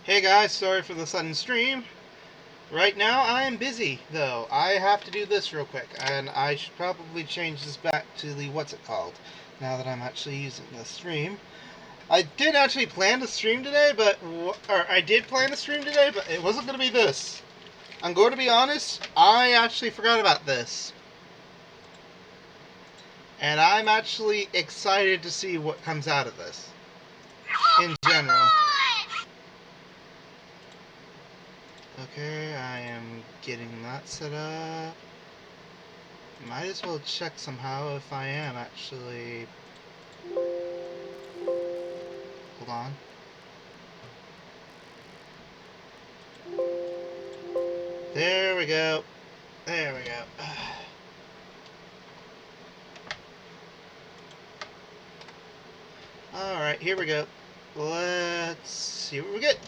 Hey guys, sorry for the sudden stream. Right now I am busy though. I have to do this real quick, and I should probably change this back to the what's it called now that I'm actually using the stream. I did actually plan to stream today, but I did plan to stream today, but it wasn't going to be this. I'm going to be honest, I actually forgot about this. And I'm actually excited to see what comes out of this in general. Okay, I am getting that set up. Might as well check somehow if I am actually... Hold on. There we go. There we go. Alright, here we go. Let's see what we get.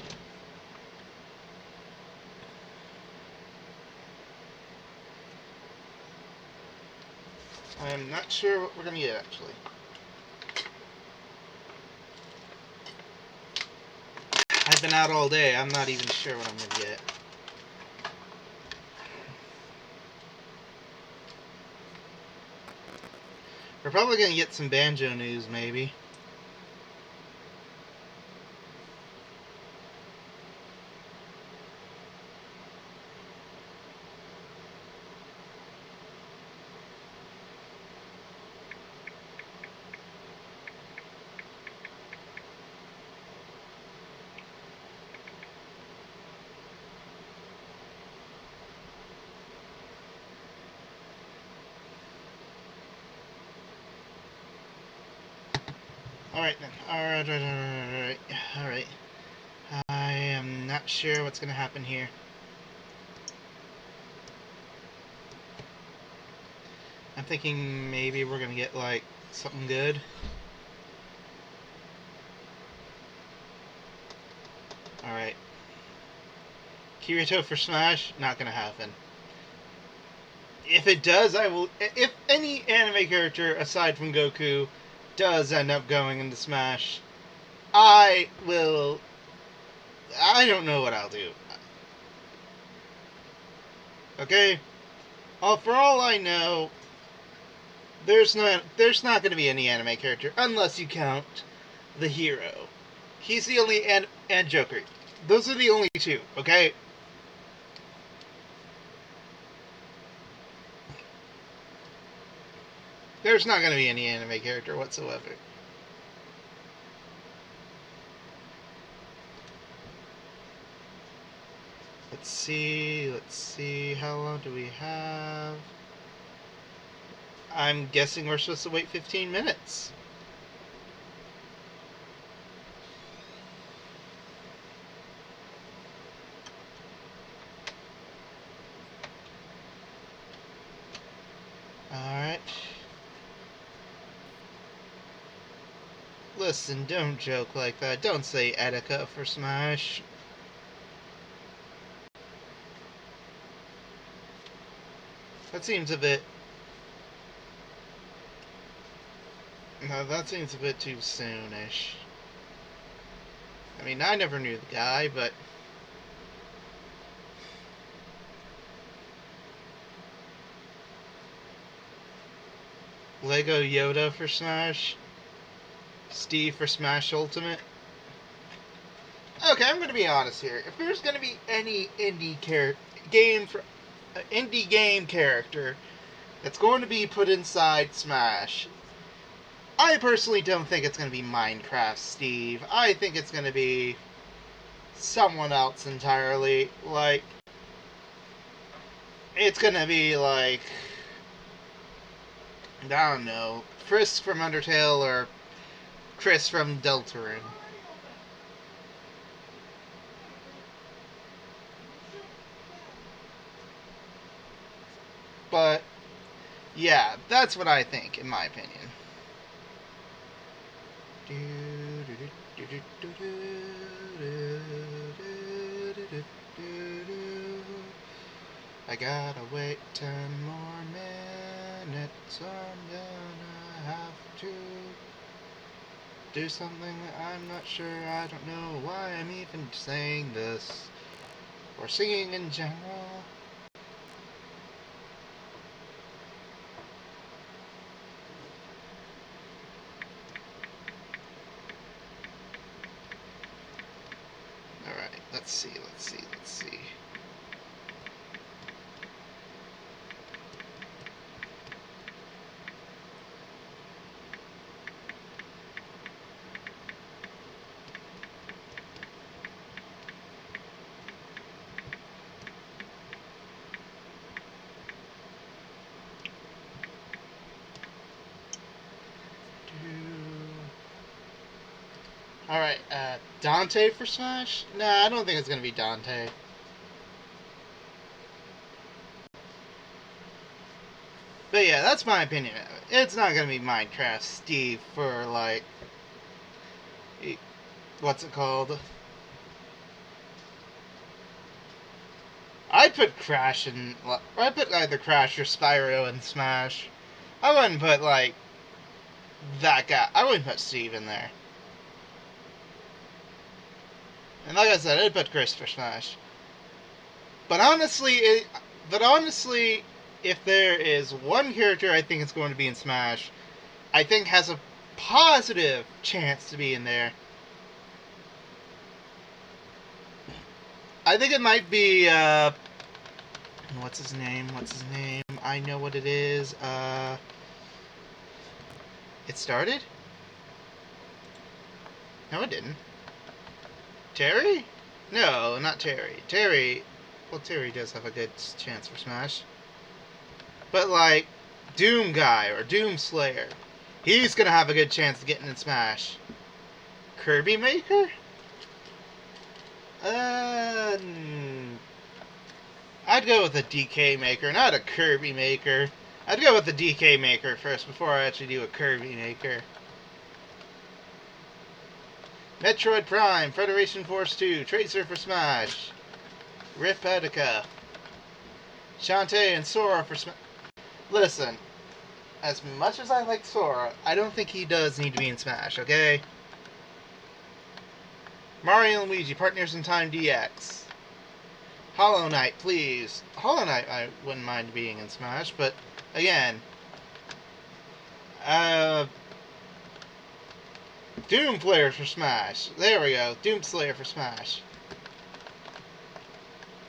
I'm not sure what we're going to get, actually. I've been out all day. I'm not even sure what I'm going to get. We're probably going to get some banjo news, maybe. Alright then. Alright. I am not sure what's going to happen here. I'm thinking maybe we're going to get, like, something good. Alright. Kirito for Smash, not going to happen. If it does, I will... If any anime character, aside from Goku, does end up going into Smash, I will... I don't know what I'll do. Okay? For all I know, there's not going to be any anime character, unless you count the hero. He's the only... and Joker. Those are the only two, okay? There's not going to be any anime character whatsoever. Let's see, how long do we have? I'm guessing we're supposed to wait 15 minutes. Alright. Listen, don't joke like that. Don't say Etika for Smash. That seems a bit... No, that seems a bit too soonish. I mean, I never knew the guy, but... Lego Yoda for Smash. Steve for Smash Ultimate. Okay, I'm going to be honest here. If there's going to be any indie game character that's going to be put inside Smash, I personally don't think it's going to be Minecraft Steve. I think it's going to be someone else entirely. Like, it's going to be like, I don't know, Chris from Undertale or Chris from Deltarune. But, yeah, that's what I think, in my opinion. I gotta wait 10 more minutes, I'm gonna have to do something I'm not sure. I don't know why I'm even saying this. Or singing in general. Alright, let's see. Alright, Dante for Smash? Nah, I don't think it's gonna be Dante. But yeah, that's my opinion of it. It's not gonna be Minecraft Steve for, like, what's it called? I'd put Crash in, I'd put either Crash or Spyro in Smash. I wouldn't put, like, that guy. I wouldn't put Steve in there. And like I said, I'd put Chris for Smash. But honestly, if there is one character I think is going to be in Smash, I think has a positive chance to be in there, I think it might be, what's his name? I know what it is. It started? No, it didn't. Terry? No, not Terry. Well, Terry does have a good chance for Smash. But, like, Doom Guy or Doom Slayer, he's gonna have a good chance of getting in Smash. Kirby Maker? I'd go with a DK Maker, not a Kirby Maker. I'd go with the DK Maker first before I actually do a Kirby Maker. Metroid Prime, Federation Force 2, Tracer for Smash, Ripetica, Shantae and Sora for Smash. Listen, as much as I like Sora, I don't think he does need to be in Smash, okay? Mario and Luigi, Partners in Time DX. Hollow Knight, please. Hollow Knight I wouldn't mind being in Smash, but again, Doom Slayer for Smash. There we go. Doom Slayer for Smash.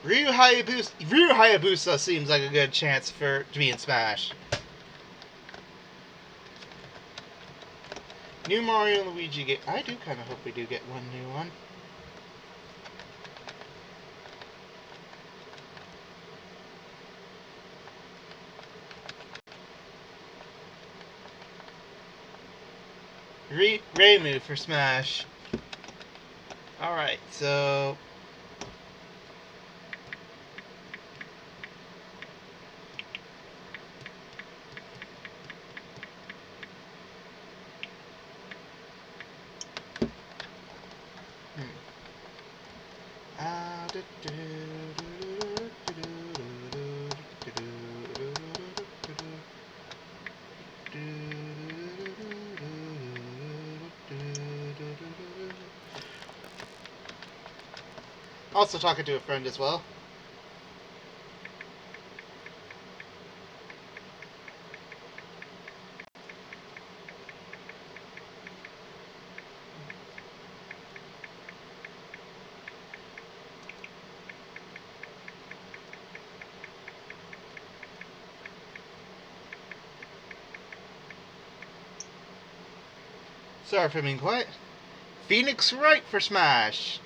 Ryu Hayabusa seems like a good chance to be in Smash. New Mario and Luigi game. I do kind of hope we do get one new one. Reimu for Smash. Alright, so... Also talking to a friend as well. Sorry for being quiet. Phoenix Wright for Smash.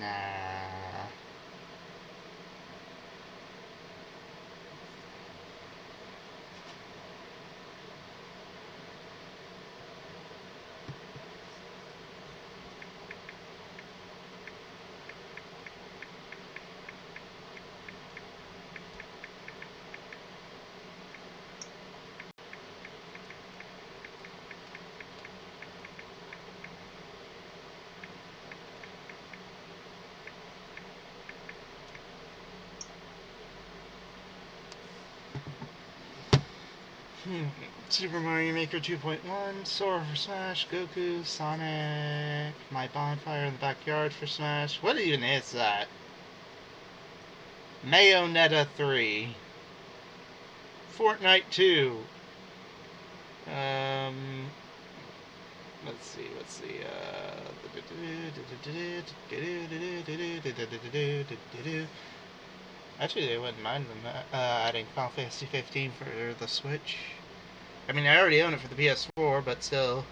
Nah. Super Mario Maker 2.1, Sora for Smash, Goku, Sonic, My Bonfire in the Backyard for Smash. What even is that? Mayonetta 3. Fortnite 2. Let's see. Actually, they wouldn't mind them adding Final Fantasy 15 for the Switch. I mean, I already own it for the PS4, but still.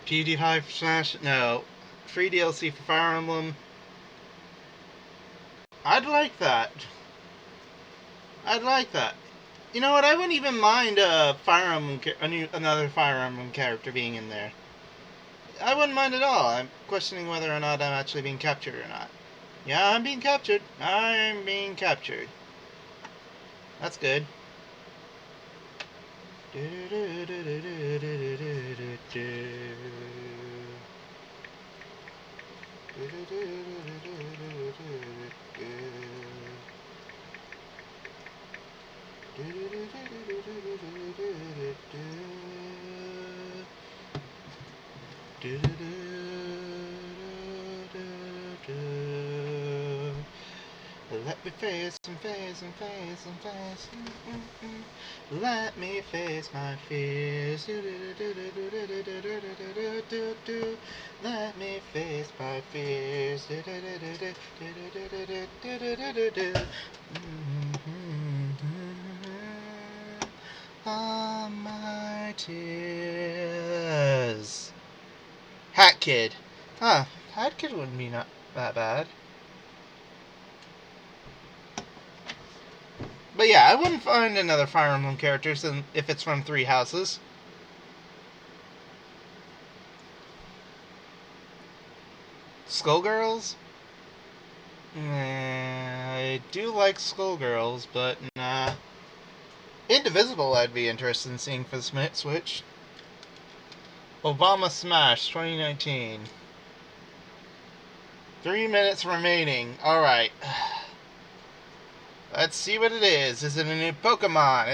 PewDiePie for Smash? No. Free DLC for Fire Emblem? I'd like that. I'd like that. You know what? I wouldn't even mind Fire Emblem, another Fire Emblem character being in there. I wouldn't mind at all. I'm questioning whether or not I'm actually being captured or not. Yeah, I'm being captured. I'm being captured. That's good. Let me face and face and face and face. Let me face my fears. Let me face my fears. All my tears. Hat Kid. Huh. Hat Kid wouldn't be not that bad. But yeah, I wouldn't find another Fire Emblem character if it's from Three Houses. Skullgirls? I do like Skullgirls, but nah. Indivisible I'd be interested in seeing for the Switch. Obama Smash 2019. 3 minutes remaining. Alright. Let's see what it is. Is it a new Pokemon?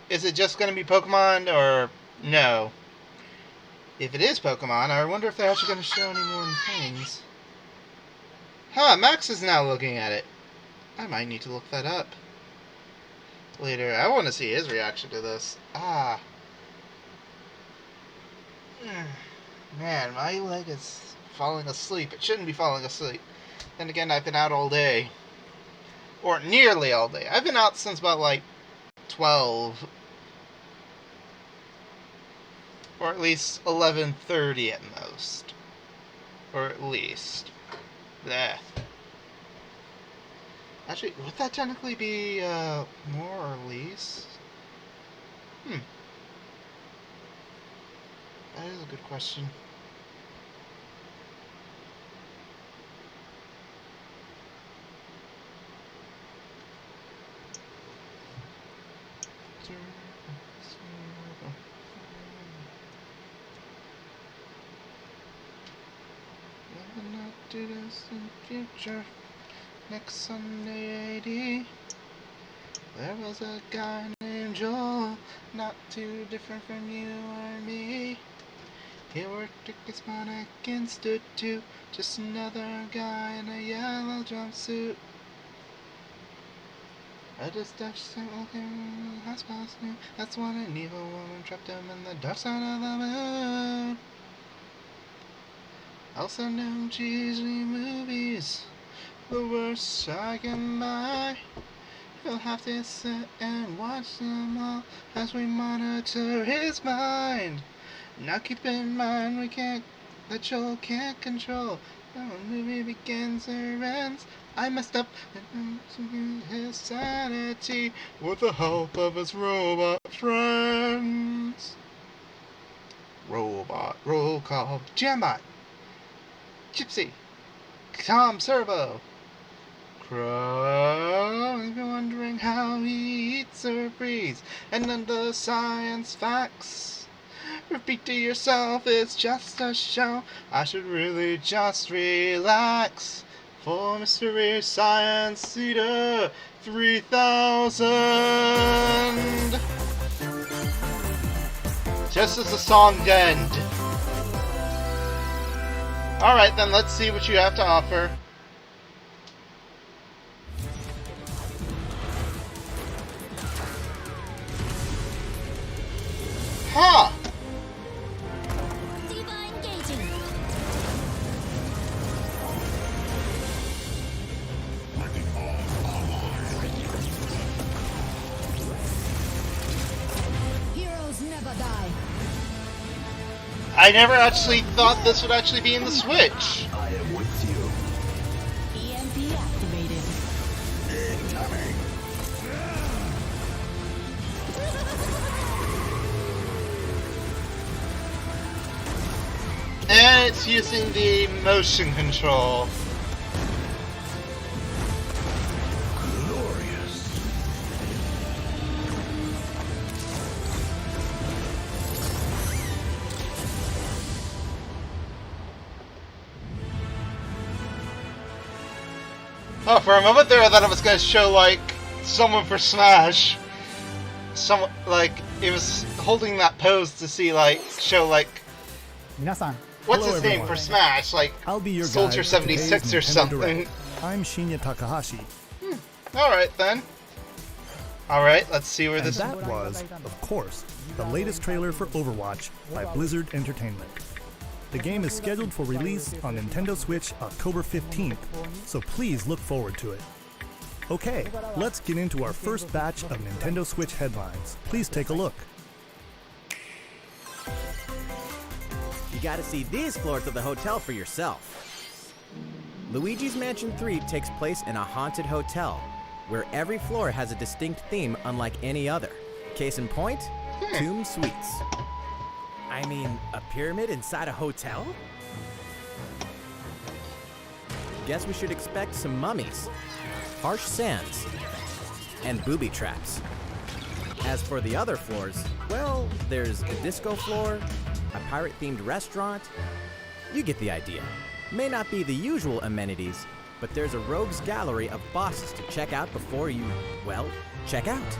Is it just going to be Pokemon or no? If it is Pokemon, I wonder if they're actually going to show any more things. Huh, Max is now looking at it. I might need to look that up later. I want to see his reaction to this. Man, my leg is falling asleep. It shouldn't be falling asleep. Then again, I've been out all day. Or nearly all day. I've been out since about, 12. Or at least 11:30 at most. Or at least. Bleh. Actually, would that technically be, more or least? That is a good question. To this in future. Next Sunday AD, there was a guy named Joel, not too different from you or me. He worked at Hispanic Institute, just another guy in a yellow jumpsuit. I just dashed him looking as past me. That's when an evil woman trapped him in the dark side of the moon. I'll send him cheesy movies, the worst I can buy. He'll have to sit and watch them all as we monitor his mind. Now keep in mind that Joel can't control The movie begins or ends. I messed up and his sanity with the help of his robot friends. Robot roll call. Jambot. Gypsy. Tom Servo. Crow. If you're wondering how he eats or breathes, and then the science facts. Repeat to yourself, it's just a show. I should really just relax. For Mystery Science Theater 3000. Just as the song end. Alright then, let's see what you have to offer. Huh! I never actually thought this would actually be in the Switch. I am with you. EMP activated. Incoming. And it's using the motion control. Glorious. Oh, for a moment there I thought it was going to show, like, someone for Smash. Some, like, it was holding that pose to see, like, show, like, what's his name for Smash? Like, I'll be your Soldier guide for 76 today's or Nintendo something. Direct. I'm Shinya Takahashi. Alright then. Alright, let's see where And this... that was, of course, the latest trailer for Overwatch by Blizzard Entertainment. The game is scheduled for release on Nintendo Switch October 15th, so please look forward to it. Okay, let's get into our first batch of Nintendo Switch headlines. Please take a look. You gotta see these floors of the hotel for yourself. Luigi's Mansion 3 takes place in a haunted hotel, where every floor has a distinct theme unlike any other. Case in point, Tomb Suites. I mean, a pyramid inside a hotel? Guess we should expect some mummies, harsh sands, and booby traps. As for the other floors, well, there's a disco floor, a pirate-themed restaurant. You get the idea. May not be the usual amenities, but there's a rogues gallery of bosses to check out before you, well, check out.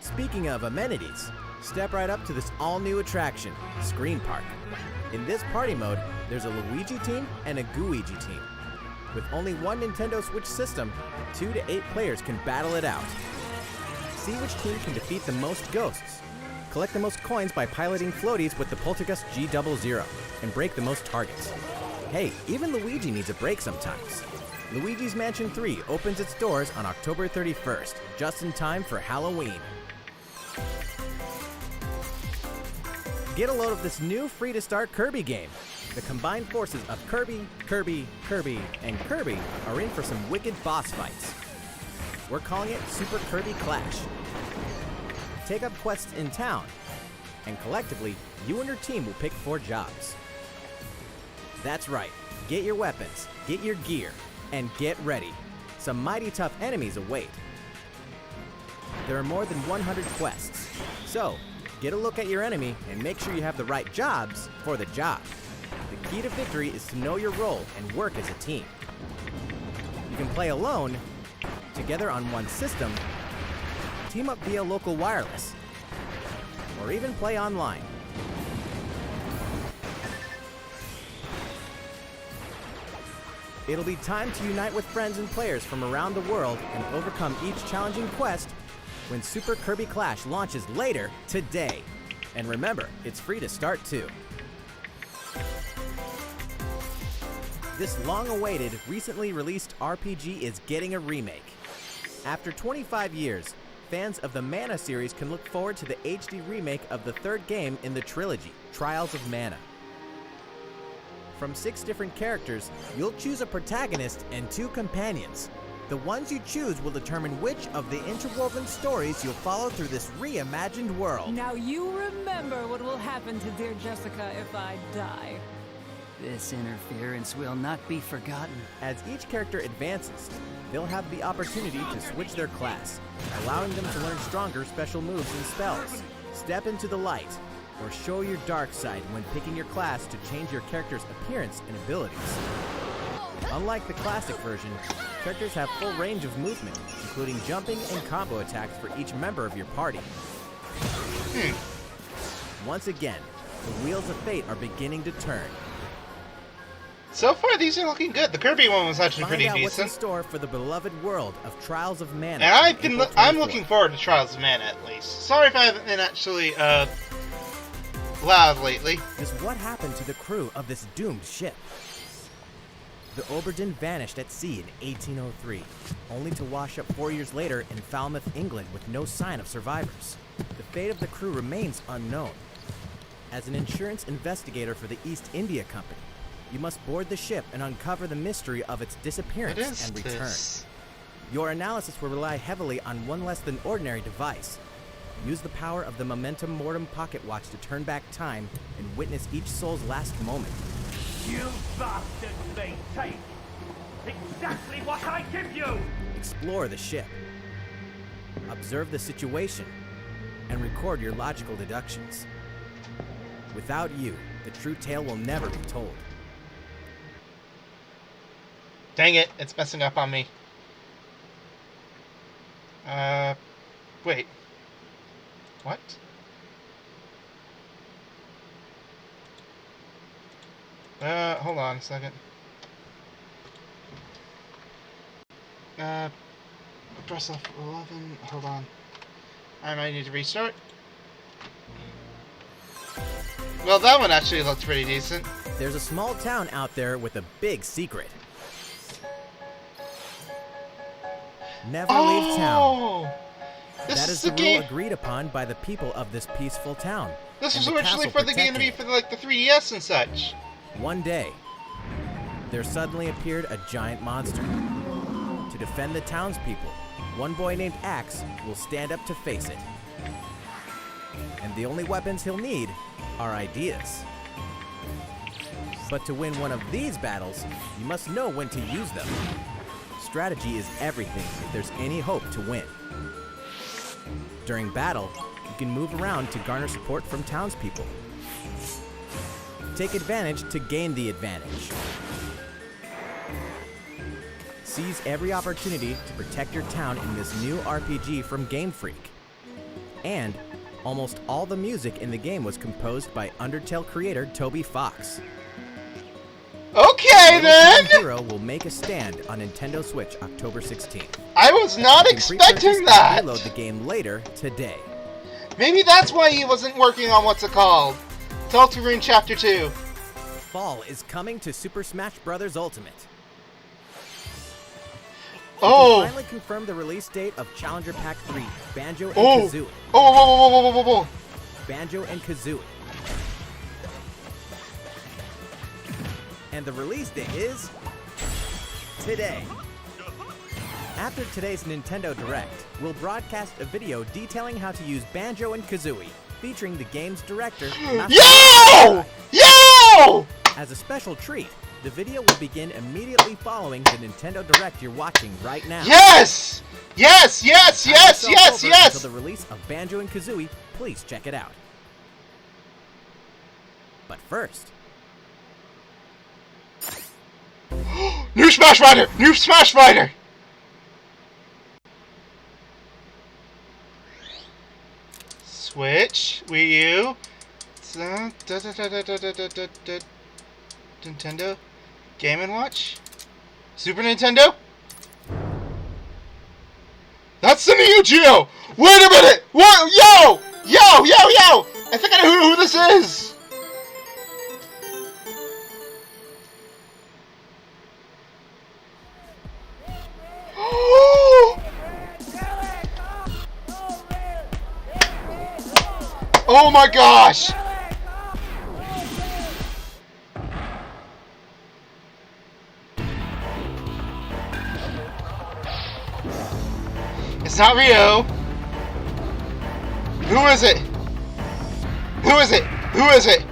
Speaking of amenities, step right up to this all-new attraction, Screen Park. In this party mode, there's a Luigi team and a Gooigi team. With only one Nintendo Switch system, 2 to 8 players can battle it out. See which team can defeat the most ghosts. Collect the most coins by piloting floaties with the Poltergust G00 and break the most targets. Hey, even Luigi needs a break sometimes. Luigi's Mansion 3 opens its doors on October 31st, just in time for Halloween. Get a load of this new free-to-start Kirby game. The combined forces of Kirby, and Kirby are in for some wicked boss fights. We're calling it Super Kirby Clash. Take up quests in town, and collectively, you and your team will pick 4 jobs. That's right, get your weapons, get your gear, and get ready. Some mighty tough enemies await. There are more than 100 quests, so get a look at your enemy and make sure you have the right jobs for the job. The key to victory is to know your role and work as a team. You can play alone, together on one system, team up via local wireless, or even play online. It'll be time to unite with friends and players from around the world and overcome each challenging quest when Super Kirby Clash launches later today. And remember, it's free to start too. This long-awaited, recently released RPG is getting a remake. After 25 years, fans of the Mana series can look forward to the HD remake of the third game in the trilogy, Trials of Mana. From 6 different characters, you'll choose a protagonist and 2 companions. The ones you choose will determine which of the interwoven stories you'll follow through this reimagined world. Now you remember what will happen to dear Jessica if I die. This interference will not be forgotten. As each character advances, they'll have the opportunity to switch their class, allowing them to learn stronger special moves and spells. Step into the light, or show your dark side when picking your class to change your character's appearance and abilities. Unlike the classic version, characters have full range of movement, including jumping and combo attacks for each member of your party. Once again, the wheels of fate are beginning to turn. So far, these are looking good. The Kirby one was actually Find pretty out what's in decent. store for the beloved world of Trials of Mana. And on I'm April looking 24th. forward to Trials of Mana at least. Sorry if I haven't been actually loud lately. Just what happened to the crew of this doomed ship? The Oberdin vanished at sea in 1803, only to wash up 4 years later in Falmouth, England, with no sign of survivors. The fate of the crew remains unknown. As an insurance investigator for the East India Company, you must board the ship and uncover the mystery of its disappearance What is and return. this? Your analysis will rely heavily on one less than ordinary device. Use the power of the Momentum Mortem pocket watch to turn back time and witness each soul's last moment. You bastards may take exactly what I give you! Explore the ship. Observe the situation and record your logical deductions. Without you, the true tale will never be told. Dang it, it's messing up on me. Wait. What? Hold on a second. Press F11, hold on. I might need to restart. Well, that one actually looked pretty decent. There's a small town out there with a big secret. Never leave town. Oh! This That is is the the game. rule agreed upon by the people of this peaceful town. This and was the originally castle for the game to be protecting for like the 3DS and such. it. One day, there suddenly appeared a giant monster. To defend the townspeople, one boy named Axe will stand up to face it. And the only weapons he'll need are ideas. But to win one of these battles, you must know when to use them. Strategy is everything if there's any hope to win. During battle, you can move around to garner support from townspeople. Take advantage to gain the advantage. Seize every opportunity to protect your town in this new RPG from Game Freak. And almost all the music in the game was composed by Undertale creator Toby Fox. Okay Little then! Town Hero will make a stand on Nintendo Switch October 16th. I was not You can pre-purchase expecting and that! Reload the game later today. Maybe that's why he wasn't working on what's it called? Deltarune Chapter 2. Fall is coming to Super Smash Bros. Ultimate. Oh! Finally confirmed the release date of Challenger Pack 3, Banjo and Oh! Kazooie. Oh, whoa, whoa, whoa, whoa, whoa, whoa. Banjo and Kazooie. And the release date is today. After today's Nintendo Direct, we'll broadcast a video detailing how to use Banjo and Kazooie, featuring the game's director, Yo! Yo! As a special treat, the video will begin immediately following the Nintendo Direct you're watching right now. Yes! Yes, yes, Have yes, yourself yes, over yes! Until the release of Banjo and Kazooie, please check it out. But first, New Smash Fighter! New Smash Fighter! Switch, Wii U, Nintendo, Game & Watch, Super Nintendo? That's the Neo Geo! Wait a minute! What? Yo! Yo! Yo! Yo! I think I know who this is! Oh my gosh! It's not Rio. Who is it? Who is it? Who is it?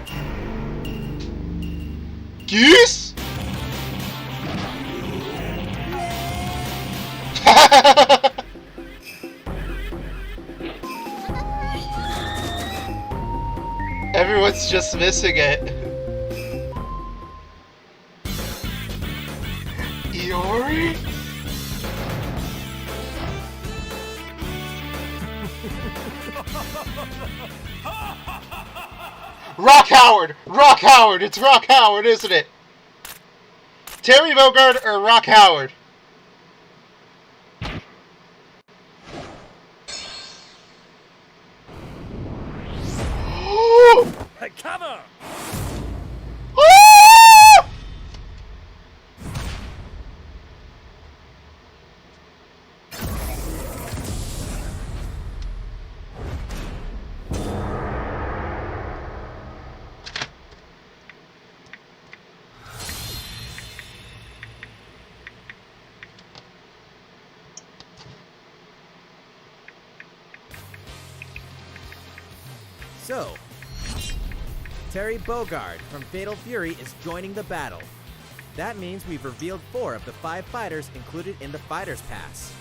Geese? Everyone's just missing it. Iori? Rock Howard! Rock Howard! It's Rock Howard, isn't it? Terry Bogard or Rock Howard? Hey, cover! So, Terry Bogard from Fatal Fury is joining the battle. That means we've revealed 4 of the 5 fighters included in the Fighter's Pass.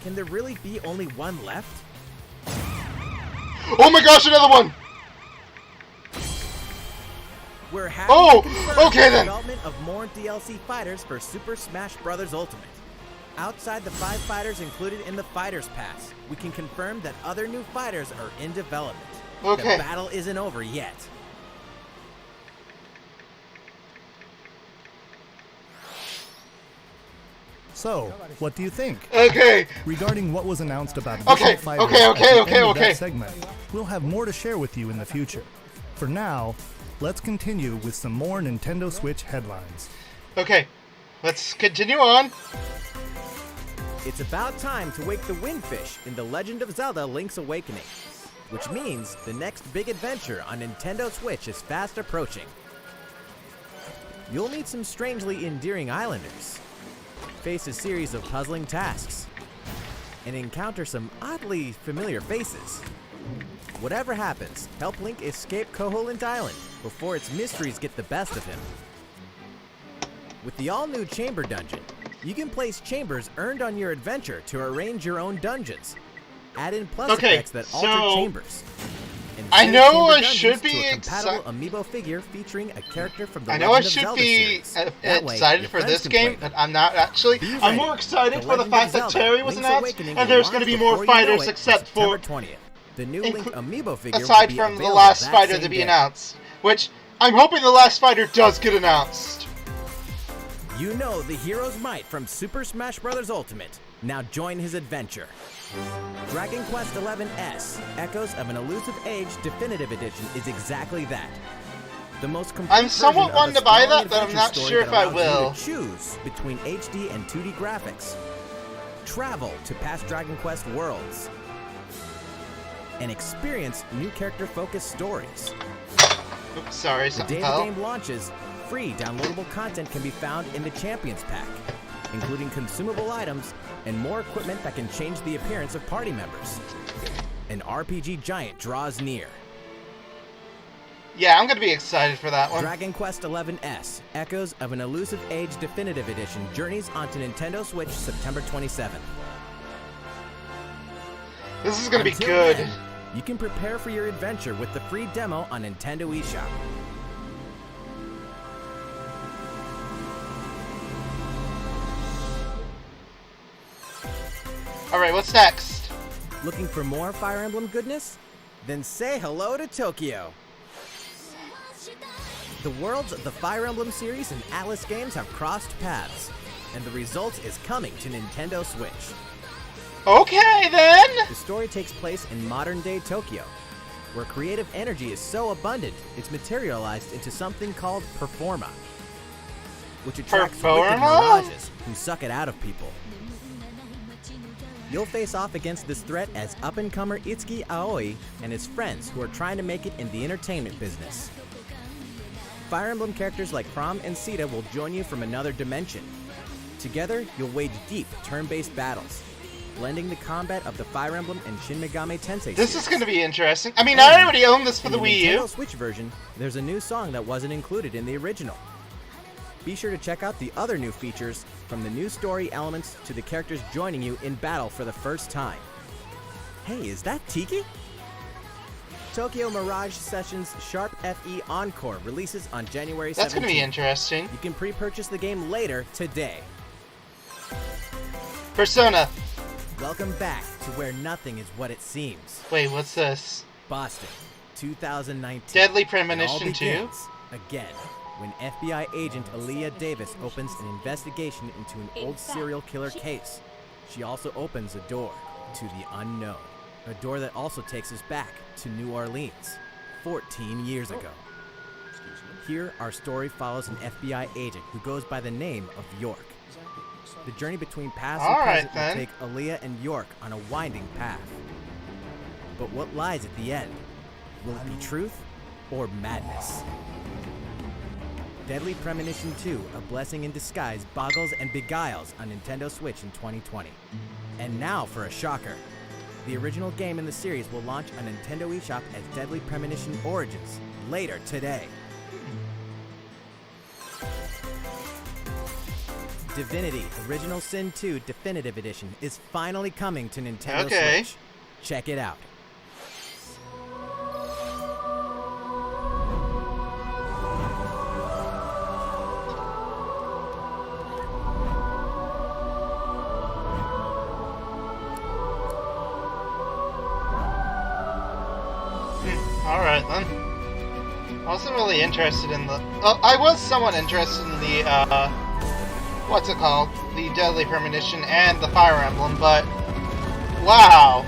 Can there really be only one left? Oh my gosh, another one! We're happy to confirm okay the then. development of more DLC fighters for Super Smash Bros. Ultimate. Outside the 5 fighters included in the Fighter's Pass, we can confirm that other new fighters are in development. Okay. The battle isn't over yet. So, what do you think? Okay. Regarding what was announced about Okay, additional fighters okay, at okay, the okay, end of okay. that segment, we'll have more to share with you in the future. For now, let's continue with some more Nintendo Switch headlines. Okay. Let's continue on. It's about time to wake the Windfish in The Legend of Zelda Link's Awakening, which means the next big adventure on Nintendo Switch is fast approaching. You'll meet some strangely endearing islanders, face a series of puzzling tasks, and encounter some oddly familiar faces. Whatever happens, help Link escape Koholint Island before its mysteries get the best of him. With the all-new Chamber Dungeon, you can place chambers earned on your adventure to arrange your own dungeons. Add in plus effects that alter chambers. And I save know chamber I dungeons should to be a compatible amiibo figure featuring a character from the I know I Legend of should Zelda be series. That way, excited your for friends this can game, play but I'm not actually. Be I'm ready. more excited The for the Legend fact of that Zelda, Terry was Link's announced, Awakening and will there's going to be launch more before you know fighters it, except September for 20th. The new Link amiibo figure aside will be from the available last that fighter same to be day. announced, which I'm hoping the last fighter does get announced. You know the hero's might from Super Smash Bros. Ultimate. Now join his adventure. Dragon Quest XI S, Echoes of an Elusive Age Definitive Edition is exactly that. The most complete I'm somewhat version of wanting a to buy sprawling that, but I'm adventure not story sure that if I allows you will. to choose between HD and 2D graphics. Travel to past Dragon Quest worlds. And experience new character-focused stories. Oops, sorry, The something day the fell. game launches, free downloadable content can be found in the Champions Pack, including consumable items and more equipment that can change the appearance of party members. An RPG giant draws near. Yeah, I'm going to be excited for that one. Dragon Quest XI S, Echoes of an Elusive Age Definitive Edition journeys onto Nintendo Switch September 27th. This is going to be Until good. then, you can prepare for your adventure with the free demo on Nintendo eShop. Alright, what's next? Looking for more Fire Emblem goodness? Then say hello to Tokyo. The worlds of the Fire Emblem series and Atlas games have crossed paths, and the result is coming to Nintendo Switch. Okay, then! The story takes place in modern-day Tokyo, where creative energy is so abundant it's materialized into something called Performa, which attracts wicked Performa? mirages who suck it out of people. You'll face off against this threat as up-and-comer Itsuki Aoi and his friends who are trying to make it in the entertainment business. Fire Emblem characters like Chrom and Sita will join you from another dimension. Together, you'll wage deep turn-based battles, blending the combat of the Fire Emblem and Shin Megami Tensei This series. is going to be interesting. I mean, I already own this for In the Wii U. Nintendo Switch version, there's a new song that wasn't included in the original. Be sure to check out the other new features, from the new story elements to the characters joining you in battle for the first time. Hey, is that Tiki? Tokyo Mirage Sessions Sharp FE Encore releases on January 17th. That's going to be interesting. You can pre-purchase the game later today. Persona. Welcome back to where nothing is what it seems. Wait, what's this? Boston, 2019. Deadly It all Premonition 2? begins again when FBI agent Aaliyah Davis opens an investigation into an old serial killer case. She also opens a door to the unknown, a door that also takes us back to New Orleans, 14 years ago. Here, our story follows an FBI agent who goes by the name of York. The journey between past and present will take Aaliyah and York on a winding path. But what lies at the end? Will it be truth or madness? Deadly Premonition 2, A Blessing in Disguise, boggles and beguiles on Nintendo Switch in 2020. And now for a shocker. The original game in the series will launch on Nintendo eShop as Deadly Premonition Origins later today. Divinity Original Sin 2 Definitive Edition is finally coming to Nintendo Switch. Check it out. Alright then. I wasn't really interested in the... Oh, I was somewhat interested in the, what's it called? The Deadly Premonition and the Fire Emblem, but... Wow!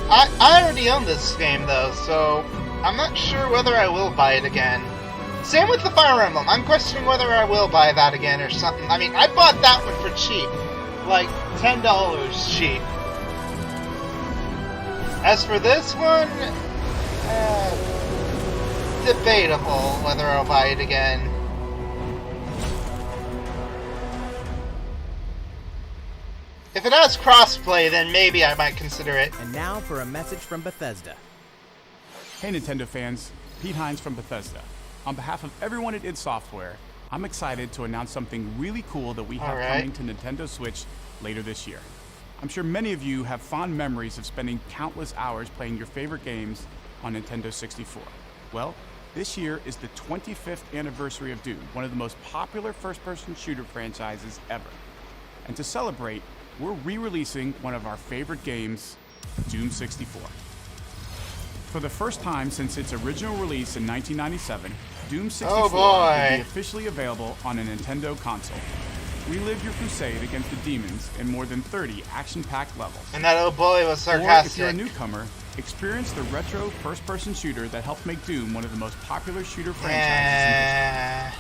I already own this game, though, so... I'm not sure whether I will buy it again. Same with the Fire Emblem. I'm questioning whether I will buy that again or something. I mean, I bought that one for cheap. Like, $10 cheap. As for this one, debatable whether I'll buy it again. If it has crossplay, then maybe I might consider it. And now for a message from Bethesda. Hey Nintendo fans, Pete Hines from Bethesda. On behalf of everyone at id Software, I'm excited to announce something really cool that we have coming to Nintendo Switch later this year. I'm sure many of you have fond memories of spending countless hours playing your favorite games on Nintendo 64. Well, this year is the 25th anniversary of Doom, one of the most popular first-person shooter franchises ever. And to celebrate, we're re-releasing one of our favorite games, Doom 64. For the first time since its original release in 1997, Doom 64 will be officially available on a Nintendo console. Relive your crusade against the demons in more than 30 action-packed levels. And that old boy was sarcastic. Or if you're a newcomer, experience the retro first-person shooter that helped make Doom one of the most popular shooter franchises in history.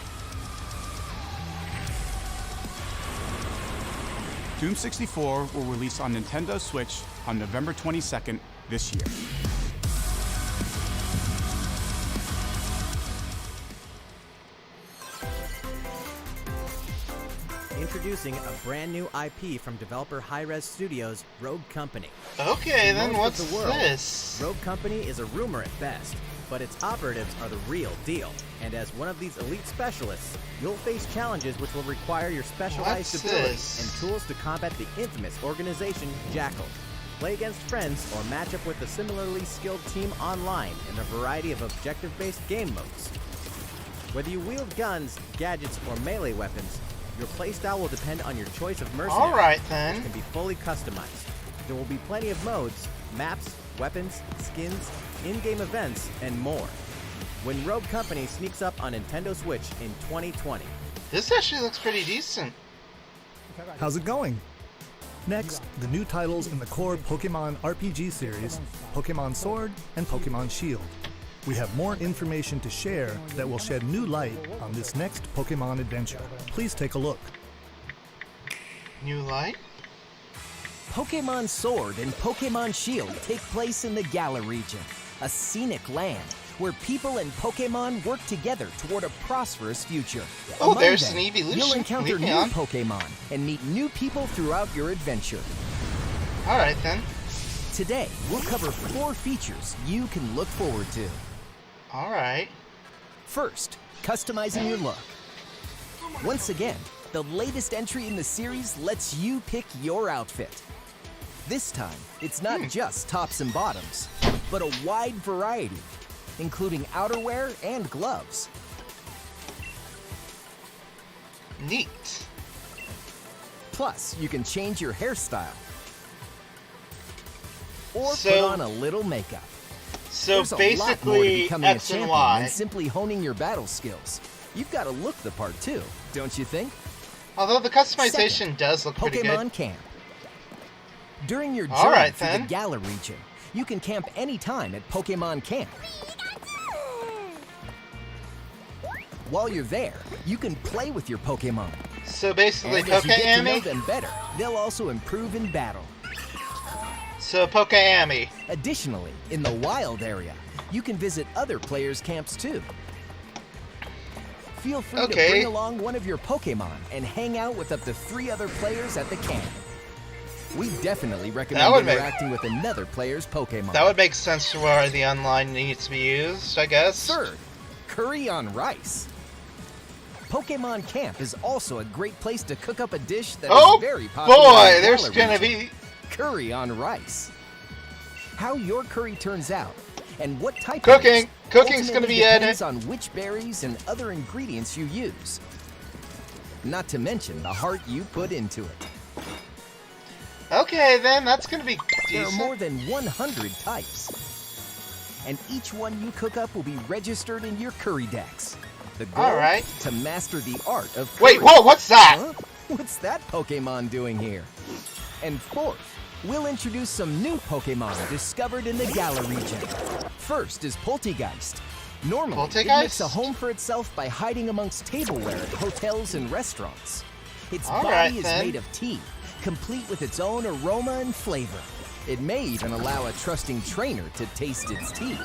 Doom 64 will release on Nintendo Switch on November 22nd this year. Introducing a brand new IP from developer Hi-Rez Studios, Rogue Company. Okay, then what's this? Rogue Company is a rumor at best, but its operatives are the real deal. And as one of these elite specialists, you'll face challenges which will require your specialized abilities and tools to combat the infamous organization Jackal. Play against friends or match up with a similarly skilled team online in a variety of objective-based game modes. Whether you wield guns, gadgets, or melee weapons, your playstyle will depend on your choice of mercenary, which can be fully customized. There will be plenty of modes, maps, weapons, skins, in-game events, and more. When Rogue Company sneaks up on Nintendo Switch in 2020. This actually looks pretty decent. How's it going? Next, the new titles in the core Pokemon RPG series, Pokemon Sword and Pokemon Shield. We have more information to share that will shed new light on this next Pokemon adventure. Please take a look. New light? Pokemon Sword and Pokemon Shield take place in the Galar region, a scenic land where people and Pokemon work together toward a prosperous future. Oh, Among there's them, an evolution. You'll encounter Leave me new on. Pokemon and meet new people throughout your adventure. Alright then. Today, we'll cover 4 features you can look forward to. Alright. First, customizing your look. Once again, the latest entry in the series lets you pick your outfit. This time, it's not just tops and bottoms, but a wide variety, including outerwear and gloves. Neat. Plus, you can change your hairstyle or So- put on a little makeup. So There's a lot more to basically, becoming a X and champion Y. than simply honing your battle skills. You've got to look the part too, don't you think? Although the customization Second, does look pretty good. Pokemon Camp. During your journey Alright, through then. the Galar region, you can camp anytime at Pokemon Camp. While you're there, you can play with your Pokemon. So basically, And as you get to know Poke-Amy? them better, they'll also improve in battle. So Poke-Amy. Additionally, in the wild area, you can visit other players' camps too. Feel free to Okay. bring along one of your Pokemon and hang out with up to 3 other players at the camp. We definitely recommend would make- interacting with another player's Pokemon. That would make sense for where the online needs to be used, I guess. Third, curry on rice. Pokemon Camp is also a great place to cook up a dish that Oh is very popular boy, in the there's Galar gonna region. be... Curry on rice. How your curry turns out and what type Cooking. it is Cooking's gonna ultimately be in depends it. on which berries and other ingredients you use. Not to mention the heart you put into it. Okay, then, that's gonna be There are decent. more than 100 types. And each one you cook up will be registered in your curry decks. The goal, Alright. to master the art of curry. Wait, whoa, what's that? Huh? What's that Pokemon doing here? And fourth, we'll introduce some new Pokemon discovered in the Galar region. First is Poltegeist. Normally, it makes a Poltegeist? home for itself by hiding amongst tableware at hotels and restaurants. Its Alright, body is then. made of tea, complete with its own aroma and flavor. It may even allow a trusting trainer to taste its tea.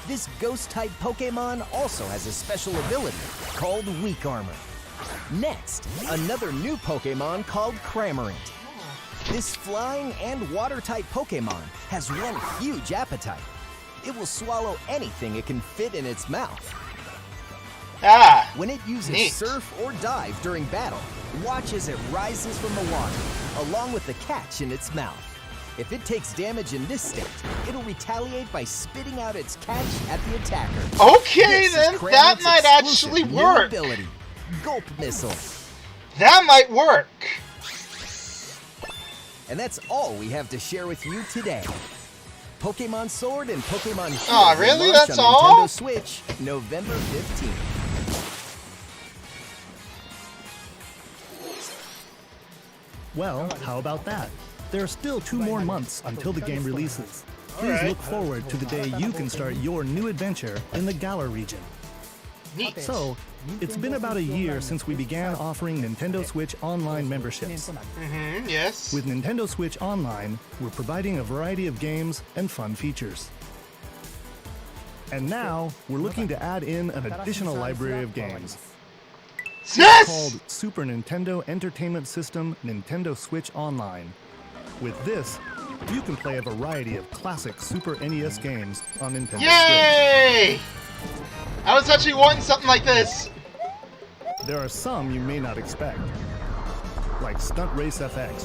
This ghost-type Pokemon also has a special ability called Weak Armor. Next, another new Pokemon called Cramorant. This flying and water-type Pokemon has one huge appetite. It will swallow anything it can fit in its mouth. Ah, When it uses neat. surf or dive during battle, watch as it rises from the water, along with the catch in its mouth. If it takes damage in this state, it'll retaliate by spitting out its catch at the attacker. Okay, This is then, Cramorant's that might exclusive actually new work. ability, Gulp Missile. That might work. And that's all we have to share with you today. Pokemon Sword and Pokemon Shield Aw, will really? launch That's on all? Nintendo Switch November 15th. Well, how about that? There are still 2 more months until the game releases. Please look forward to the day you can start your new adventure in the Galar region. Neat. So, it's been about a year since we began offering Nintendo Switch Online memberships. Yes. With Nintendo Switch Online, we're providing a variety of games and fun features. And now, we're looking to add in an additional library of games. Yes! Called Super Nintendo Entertainment System Nintendo Switch Online. With this, you can play a variety of classic Super NES games on Nintendo Switch. Yay! I was actually wanting something like this. There are some you may not expect, like Stunt Race FX,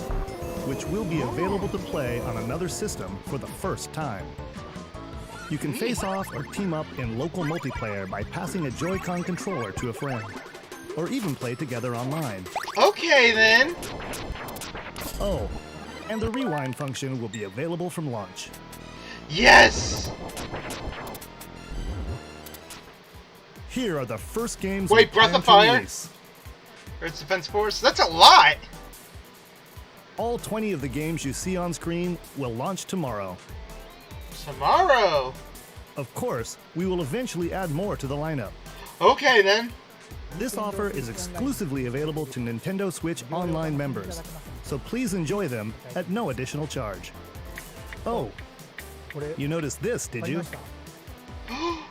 which will be available to play on another system for the first time. You can face off or team up in local multiplayer by passing a Joy-Con controller to a friend, or even play together online. Okay, then. Oh, and the rewind function will be available from launch. Yes! Here are the first games Wait, we Breath plan of to Fire? release. Earth's Defense Force? That's a lot! All 20 of the games you see on screen will launch tomorrow. Tomorrow! Of course, we will eventually add more to the lineup. Okay, then. This offer is exclusively available to Nintendo Switch Online members, so please enjoy them at no additional charge. Oh, you noticed this, did you?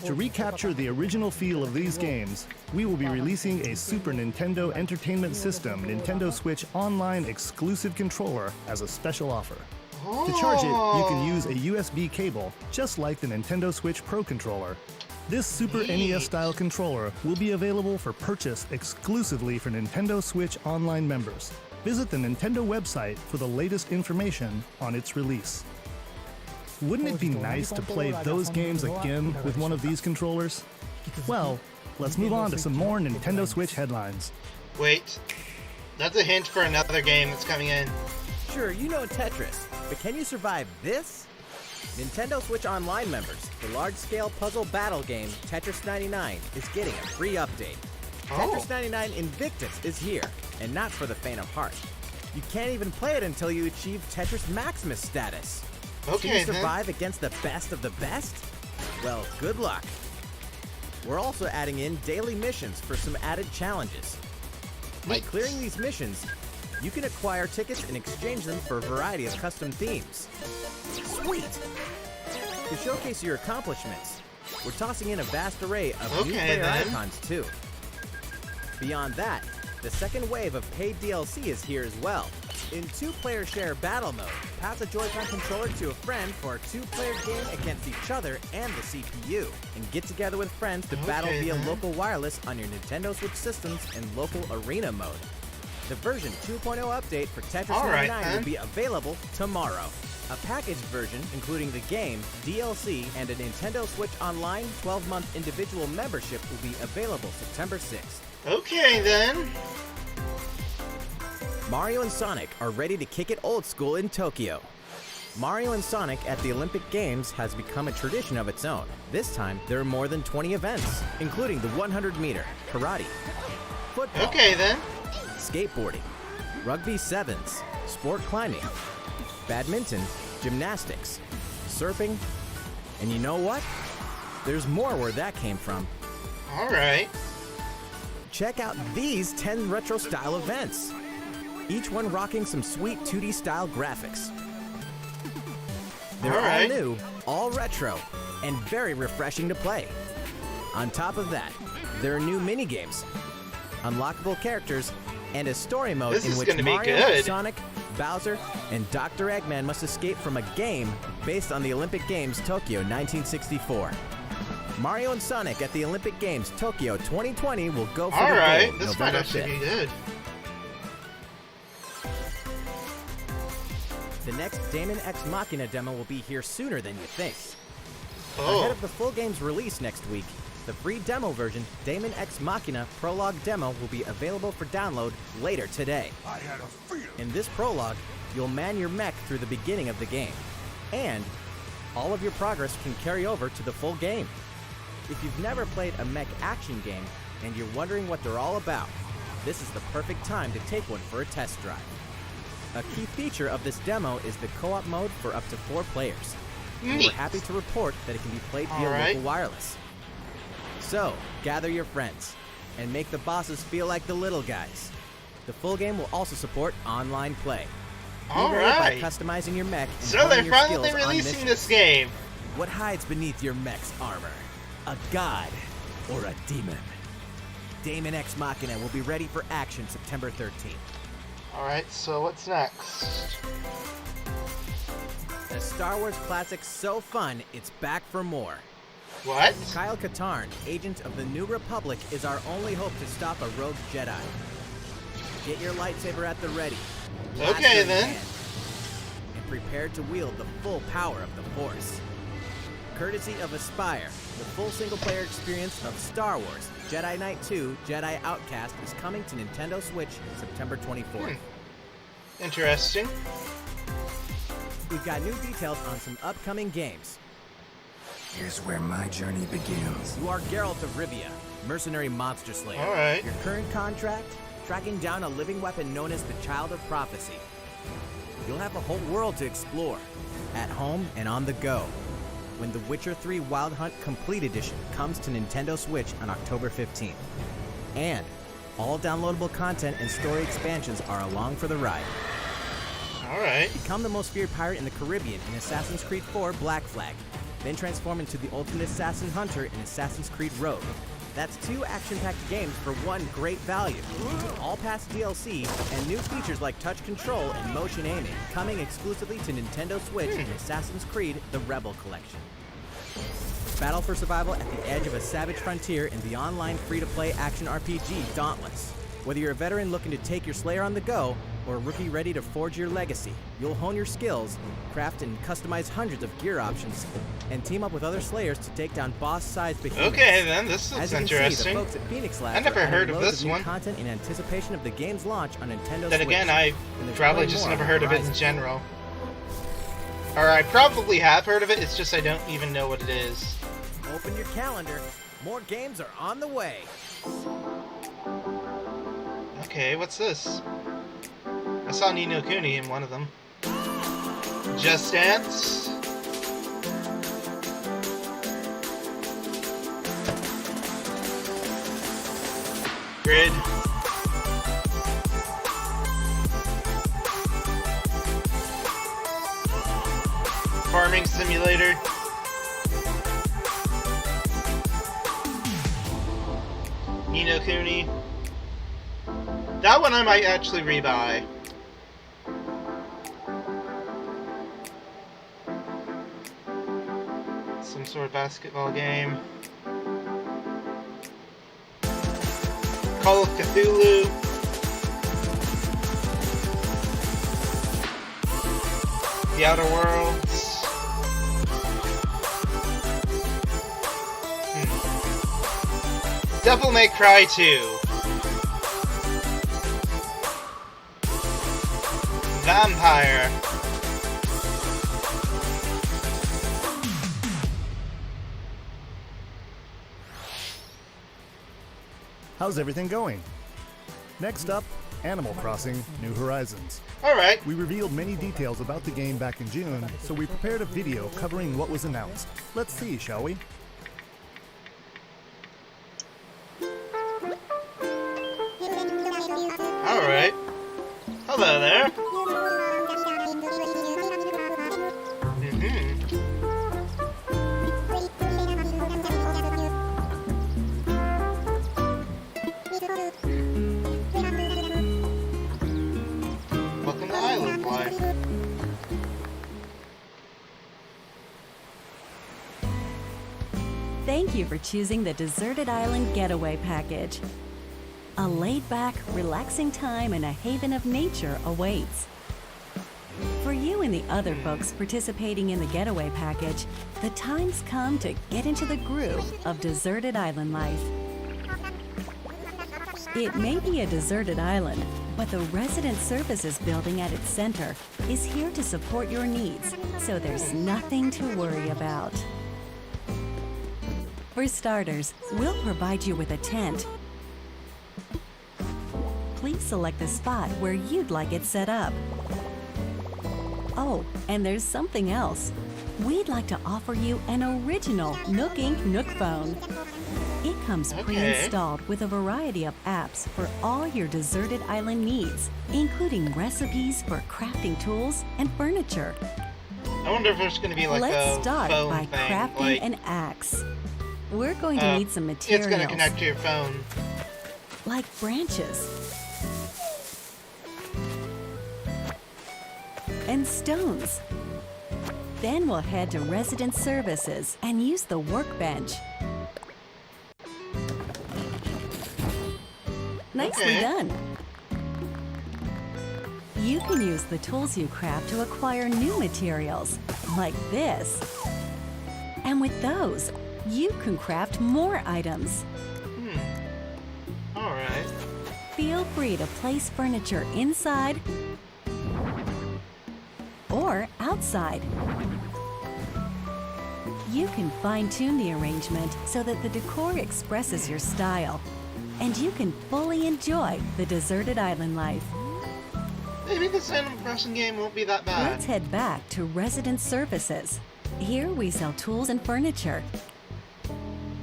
To recapture the original feel of these games, we will be releasing a Super Nintendo Entertainment System Nintendo Switch Online exclusive controller as a special offer. To charge it, you can use a USB cable, just like the Nintendo Switch Pro controller. This Super NES-style controller will be available for purchase exclusively for Nintendo Switch Online members. Visit the Nintendo website for the latest information on its release. Wouldn't it be nice to play those games again with one of these controllers? Well, let's move on to some more Nintendo Switch headlines. Wait, that's a hint for another game that's coming in. Sure, you know Tetris, but can you survive this? Nintendo Switch Online members, the large-scale puzzle battle game Tetris 99 is getting a free update. Tetris 99 Invictus is here, and not for the faint of heart. You can't even play it until you achieve Tetris Maximus status. Okay, can you survive against the best of the best? Well, good luck. We're also adding in daily missions for some added challenges. By clearing these missions, you can acquire tickets and exchange them for a variety of custom themes. Sweet! To showcase your accomplishments, we're tossing in a vast array of new player icons too. Beyond that, the second wave of paid DLC is here as well. In 2-player share battle mode, pass a Joy-Con controller to a friend for a 2-player game against each other and the CPU, and get together with friends to battle via local wireless on your Nintendo Switch systems in local arena mode. The version 2.0 update for Tetris 99 will be available tomorrow. A packaged version, including the game, DLC, and a Nintendo Switch Online 12-month individual membership will be available September 6th. Okay, then. Mario and Sonic are ready to kick it old school in Tokyo. Mario and Sonic at the Olympic Games has become a tradition of its own. This time, there are more than 20 events, including the 100-meter, karate, football, skateboarding, rugby sevens, sport climbing, badminton, gymnastics, surfing, and you know what? There's more where that came from. All right. Check out these 10 retro-style events, each one rocking some sweet 2D-style graphics. They're all new, all retro, and very refreshing to play. On top of that, there are new mini-games, unlockable characters, and a story mode in which Mario, Sonic, Bowser, and Dr. Eggman must escape from a game based on the Olympic Games Tokyo 1964. Mario and Sonic at the Olympic Games Tokyo 2020 will go for the gold this might November actually 5th. be good. The next Daemon X Machina demo will be here sooner than you think. Ahead of the full game's release next week, the free demo version, Daemon X Machina Prologue Demo, will be available for download later today. In this prologue, you'll man your mech through the beginning of the game, and all of your progress can carry over to the full game. If you've never played a mech action game and you're wondering what they're all about, this is the perfect time to take one for a test drive. A key feature of this demo is the co-op mode for up to 4 players. And we're happy to report that it can be played via local wireless. So, gather your friends and make the bosses feel like the little guys. The full game will also support online play. By customizing your mech and so they're your finally skills on releasing missions. this game. What hides beneath your mech's armor? A god or a demon? Daemon X Machina will be ready for action September 13th. Alright, so what's next? A Star Wars classic so fun, it's back for more. What? Kyle Katarn, agent of the New Republic, is our only hope to stop a rogue Jedi. Get your lightsaber at the ready. Okay, then. And prepare to wield the full power of the Force. Courtesy of Aspire, the full single-player experience of Star Wars Jedi Knight 2 Jedi Outcast is coming to Nintendo Switch September 24th. Interesting. We've got new details on some upcoming games. Here's where my journey begins. You are Geralt of Rivia, mercenary monster slayer. All right. Your current contract? Tracking down a living weapon known as the Child of Prophecy. You'll have a whole world to explore, at home and on the go, when The Witcher 3 Wild Hunt Complete Edition comes to Nintendo Switch on October 15th. And all downloadable content and story expansions are along for the ride. Alright. Become the most feared pirate in the Caribbean in Assassin's Creed 4 Black Flag. then transform into the ultimate assassin hunter in Assassin's Creed Rogue. That's 2 action-packed games for one great value. All past DLC and new features like touch control and motion aiming, coming exclusively to Nintendo Switch in Assassin's Creed The Rebel Collection. Battle for survival at the edge of a savage frontier in the online free-to-play action RPG Dauntless. Whether you're a veteran looking to take your Slayer on the go, or a rookie ready to forge your legacy, you'll hone your skills, craft and customize hundreds of gear options, and team up with other Slayers to take down boss-sized behemoths. Okay, then this looks As you can interesting. see, the folks at Phoenix Labs I never are adding heard of loads this new one. content in anticipation of the game's launch on Nintendo Then Switch. again, I And there's probably plenty just more never on heard of it in Horizon. general. Or I probably have heard of it, it's just I don't even know what it is. Open your calendar. More games are on the way. Okay, what's this? I saw Ni no Kuni in one of them. Just Dance. Grid. Farming Simulator. Ni no Kuni. That one I might actually rebuy. Some sort of basketball game. Call of Cthulhu. The Outer Worlds. Devil May Cry 2. Vampire. How's everything going? Next up, Animal Crossing New Horizons. Alright. We revealed many details about the game back in June, so we prepared a video covering what was announced. Let's see, shall we? Alright. Hello there. Welcome to Island Life. Thank you for choosing the Deserted Island Getaway Package. A laid-back, relaxing time in a haven of nature awaits. For you and the other folks participating in the Getaway Package, the time's come to get into the groove of deserted island life. It may be a deserted island, but the Resident Services building at its center is here to support your needs, so there's nothing to worry about. For starters, we'll provide you with a tent. Please select the spot where you'd like it set up. Oh, and there's something else. We'd like to offer you an original Nook Inc. Nook phone. It comes pre-installed with a variety of apps for all your deserted island needs, including recipes for crafting tools and furniture. I wonder if there's going to be like Let's a start phone by thing, crafting like, an axe. We're going to need some materials. It's going to connect to your phone. Like branches and stones. Then we'll head to Resident Services and use the workbench. Nicely done. You can use the tools you craft to acquire new materials, like this. And with those, you can craft more items. Alright. Feel free to place furniture inside or outside. You can fine-tune the arrangement so that the decor expresses your style, and you can fully enjoy the deserted island life. Maybe this Animal Crossing game won't be that bad. Let's head back to Resident Services. Here we sell tools and furniture.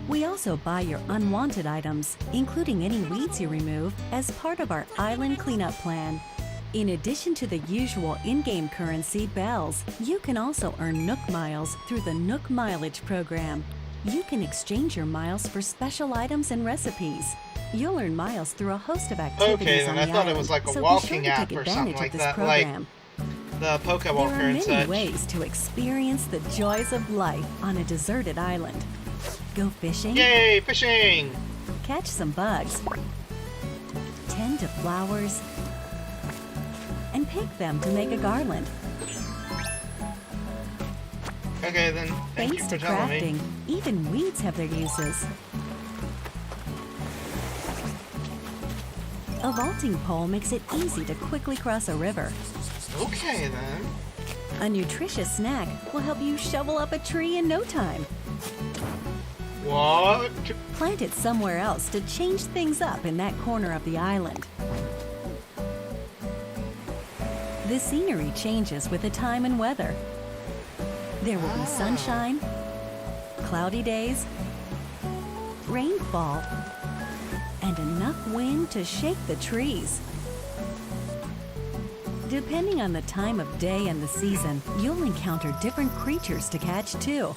We also buy your unwanted items, including any weeds you remove, as part of our island cleanup plan. In addition to the usual in-game currency, bells, you can also earn Nook Miles through the Nook Mileage program. You can exchange your miles for special items and recipes. You'll earn miles through a host of activities Okay, on then the I thought island, it was like a so walking be sure to app take or advantage something like of this that, program. like the Poke Walker There are and many such. ways to experience the joys of life on a deserted island. Go fishing. Yay, fishing! Catch some bugs. Tend to flowers. And pick them to make a garland. Okay, then, thank Thanks you to for telling crafting, me. even weeds have their uses. A vaulting pole makes it easy to quickly cross a river. Okay, then. A nutritious snack will help you shovel up a tree in no time. What? Plant it somewhere else to change things up in that corner of the island. The scenery changes with the time and weather. There will be sunshine, cloudy days, rainfall, and enough wind to shake the trees. Depending on the time of day and the season, you'll encounter different creatures to catch too.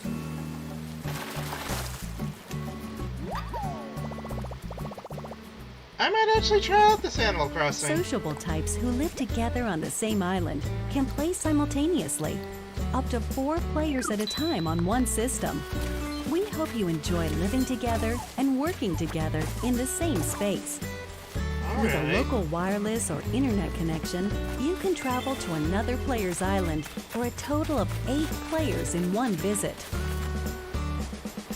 I might actually try out this Animal Crossing. Sociable types who live together on the same island can play simultaneously, up to 4 players at a time on one system. We hope you enjoy living together and working together in the same space. With a local wireless or internet connection, you can travel to another player's island for a total of 8 players in one visit.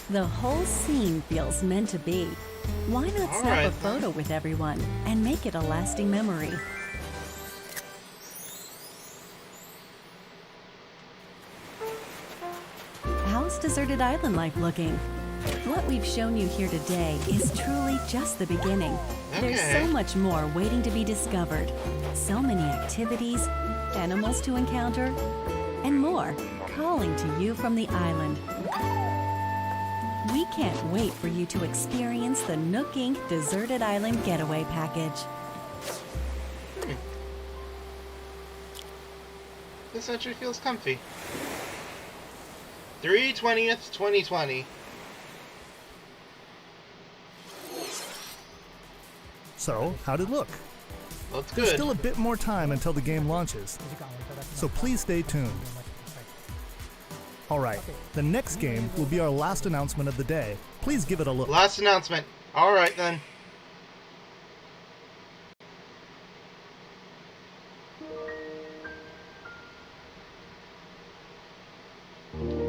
The whole scene feels meant to be. Why not snap a photo with everyone and make it a lasting memory? How's Deserted Island life looking? What we've shown you here today is truly just the beginning. There's so much more waiting to be discovered. So many activities, animals to encounter, and more calling to you from the island. We can't wait for you to experience the Nook Inc. Deserted Island Getaway Package. This actually feels comfy. 3/20th, 2020. So, how'd it look? Looks There's good. still a bit more time until the game launches, so please stay tuned. Alright, the next game will be our last announcement of the day. Please give it a look. Last announcement. Alright then.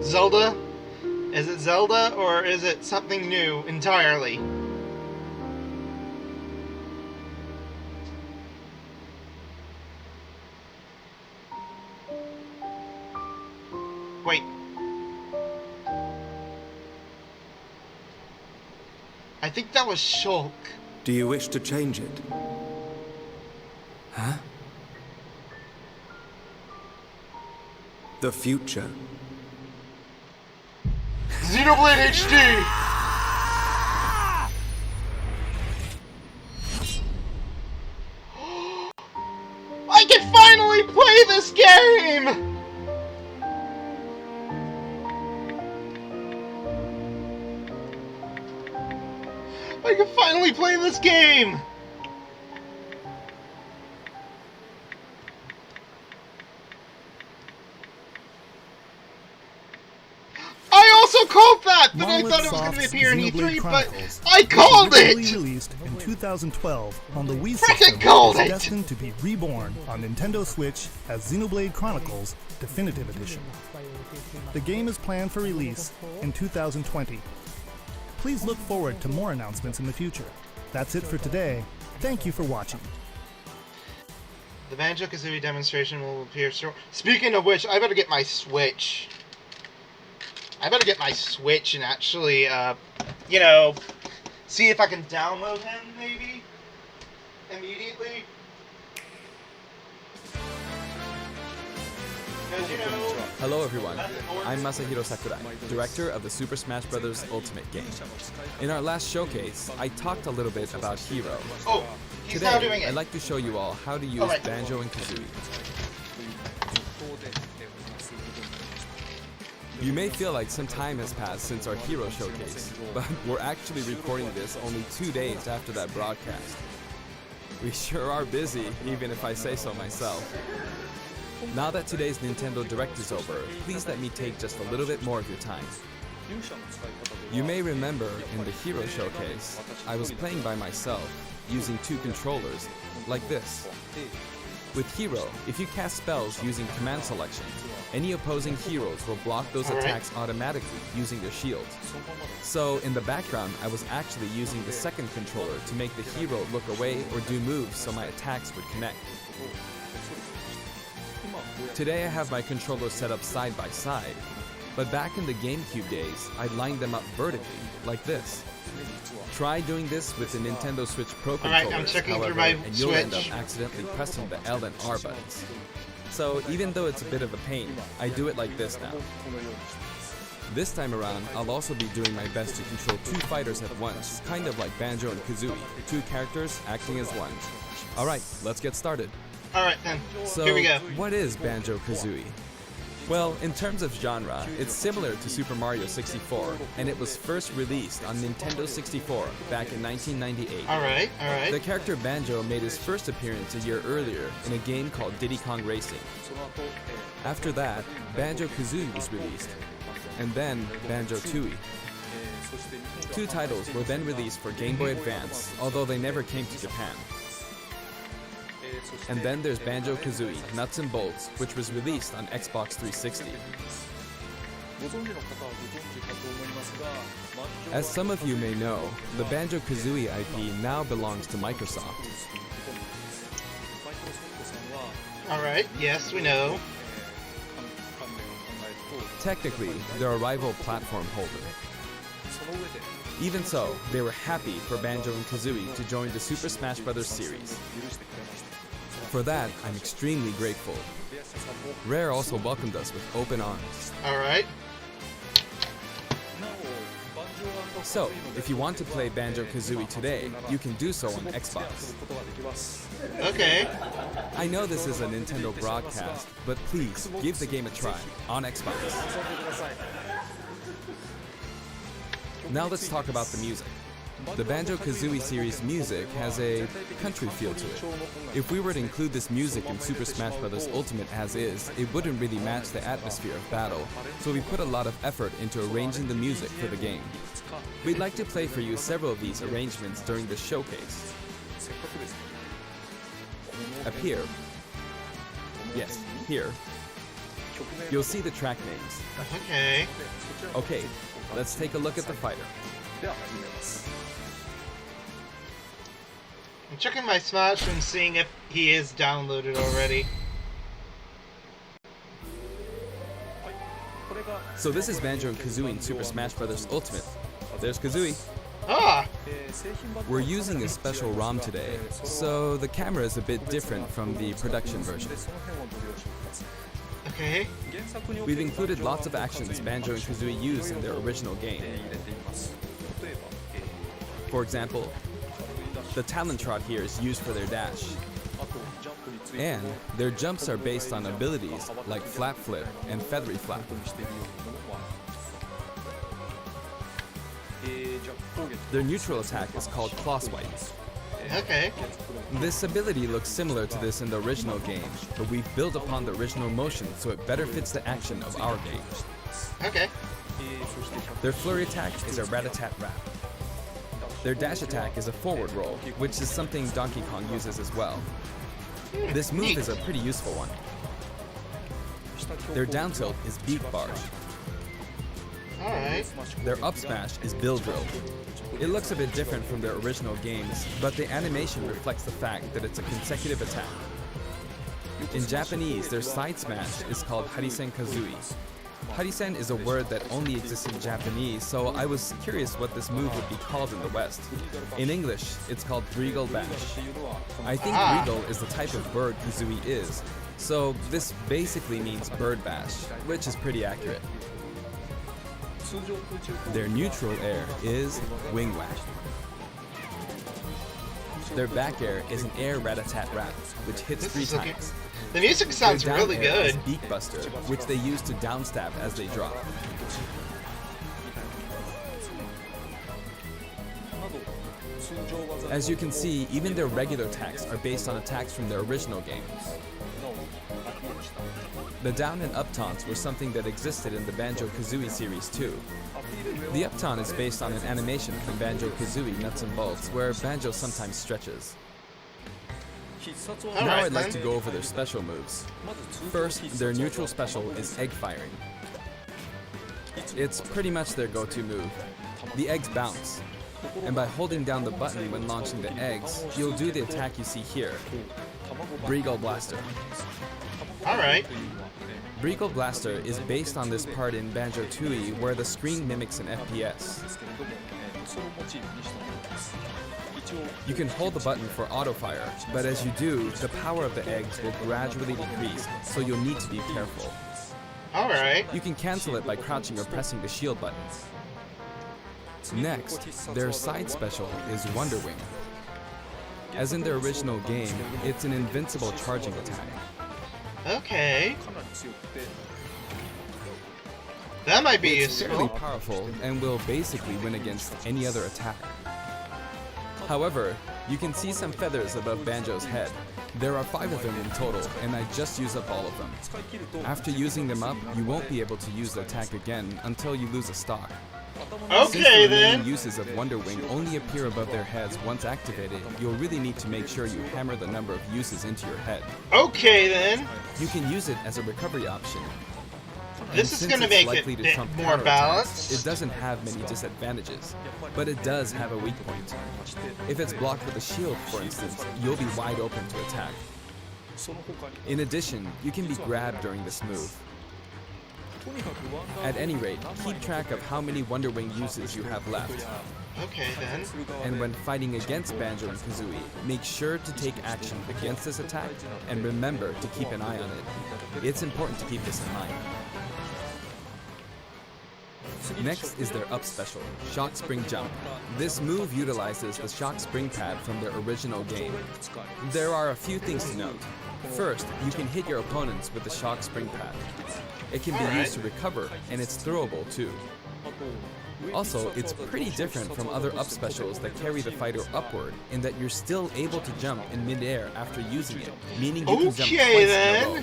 Zelda? Is it Zelda or is it something new entirely? Wait. I think that was Shulk. Do you wish to change it? Huh? The future. Xenoblade HD! I can finally play this game! I can finally play this game! I also called that! But I thought it was going to appear in E3, but I called it! Released in 2012 on the Wii Frickin' system, called is it! destined to be reborn on Nintendo Switch as Xenoblade Chronicles Definitive Edition. The game is planned for release in 2020. Please look forward to more announcements in the future. That's it for today. Thank you for watching. The Banjo-Kazooie demonstration will appear short. Speaking of which, I better get my Switch. I better get my Switch and actually, you know, see if I can download him, maybe? Immediately? Because, you know, Hello everyone, I'm Masahiro Sakurai, director of the Super Smash Bros. Ultimate game. In our last showcase, I talked a little bit about Hero. Oh, he's now doing Today, it. I'd like to show you all how to use Banjo and Kazooie. You may feel like some time has passed since our Hero showcase, but we're actually recording this only 2 days after that broadcast. We sure are busy, even if I say so myself. Now that today's Nintendo Direct is over, please let me take just a little bit more of your time. You may remember in the Hero showcase, I was playing by myself, using 2 controllers, like this. With Hero, if you cast spells using command selection, any opposing heroes will block those attacks automatically using their shields. So in the background, I was actually using the second controller to make the hero look away or do moves so my attacks would connect. Today I have my controllers set up side by side, but back in the GameCube days, I'd line them up vertically, like this. Try doing this with the Nintendo Switch Pro controllers, I'm checking however, through my and you'll end Switch. up accidentally pressing the L and R buttons. So even though it's a bit of a pain, I do it like this now. This time around, I'll also be doing my best to control 2 fighters at once, kind of like Banjo and Kazooie, 2 characters acting as one. Alright, let's get started. Alright then, So, here we go. what is Banjo-Kazooie? Well, in terms of genre, it's similar to Super Mario 64, and it was first released on Nintendo 64 back in 1998. Alright. The character Banjo made his first appearance a year earlier in a game called Diddy Kong Racing. After that, Banjo-Kazooie was released, and then Banjo-Tooie. 2 titles were then released for Game Boy Advance, although they never came to Japan. And then there's Banjo-Kazooie Nuts and Bolts, which was released on Xbox 360. As some of you may know, the Banjo-Kazooie IP now belongs to Microsoft. Alright, yes, we know. Technically, they're a rival platform holder. Even so, they were happy for Banjo and Kazooie to join the Super Smash Bros. Series. For that, I'm extremely grateful. Rare also welcomed us with open arms. Alright. So, if you want to play Banjo-Kazooie today, you can do so on Xbox. Okay. I know this is a Nintendo broadcast, but please, give the game a try on Xbox. Now let's talk about the music. The Banjo-Kazooie series music has a country feel to it. If we were to include this music in Super Smash Bros. Ultimate as is, it wouldn't really match the atmosphere of battle, so we put a lot of effort into arranging the music for the game. We'd like to play for you several of these arrangements during the showcase. Up here, yes, here, you'll see the track names. Okay. Okay, let's take a look at the fighter. I'm checking my Smash and seeing if he is downloaded already. So this is Banjo and Kazooie in Super Smash Bros. Ultimate. There's Kazooie. Ah! We're using a special ROM today, so the camera is a bit different from the production version. Okay. We've included lots of actions Banjo and Kazooie use in their original game. For example, the talent trot here is used for their dash. And their jumps are based on abilities like Flap Flip and Feathery Flap. Their neutral attack is called Claw Swipe. Okay. This ability looks similar to this in the original game, but we've built upon the original motion so it better fits the action of our game. Okay. Their flurry attack is a rat-a-tat-rat. Their dash attack is a forward roll, which is something Donkey Kong uses as well. This move is a pretty useful one. Their down tilt is Beak Barge. Alright. Their up smash is Bill Drill. It looks a bit different from their original games, but the animation reflects the fact that it's a consecutive attack. In Japanese, their side smash is called Harisen Kazooie. Harisen is a word that only exists in Japanese, so I was curious what this move would be called in the West. In English, it's called Regal Bash. I think Regal is the type of bird Kazooie is, So this basically means bird bash, which is pretty accurate. Their neutral air is wing whack. Their back air is an air rat-a-tat-rat, which hits 3 times. The music sounds Their down really air is good. beak buster, which they use to downstab as they drop. As you can see, even their regular attacks are based on attacks from their original game. The down and up taunts were something that existed in the Banjo-Kazooie series too. The up taunt is based on an animation from Banjo-Kazooie Nuts and Bolts, where Banjo sometimes stretches. Now I'd like to go over their special moves. First, their neutral special is egg firing. It's pretty much their go-to move. The eggs bounce, and by holding down the button when launching the eggs, you'll do the attack you see here, Breagle Blaster. Alright. Breagle Blaster is based on this part in Banjo-Tooie where the screen mimics an FPS. You can hold the button for auto-fire, but as you do, the power of the eggs will gradually decrease, so you'll need to be careful. Alright. You can cancel it by crouching or pressing the shield button. Next, their side special is Wonder Wing. As in their original game, it's an invincible charging attack. Okay. That might be It's useful. fairly powerful and will basically win against any other attack. However, you can see some feathers above Banjo's head. There are 5 of them in total, and I just used up all of them. After using them up, you won't be able to use the attack again until you lose a stock. Since the Okay remaining then. uses of Wonder Wing only appear above their heads once activated, you'll really need to make sure you hammer the number of uses into your head. Okay then. You can use it as a recovery option. This is going to make it more balanced. It doesn't have many disadvantages, but it does have a weak point. If it's blocked with a shield, for instance, you'll be wide open to attack. In addition, you can be grabbed during this move. At any rate, keep track of how many Wonder Wing uses you have left. Okay then. And when fighting against Banjo and Kazooie, make sure to take action against this attack and remember to keep an eye on it. It's important to keep this in mind. Next is their up special, Shock Spring Jump. This move utilizes the Shock Spring pad from their original game. There are a few things to note. First, you can hit your opponents with the Shock Spring pad. It can be used to recover, and it's throwable too. Also, it's pretty different from other up specials that carry the fighter upward in that you're still able to jump in midair after using it, meaning you can jump twice in a row.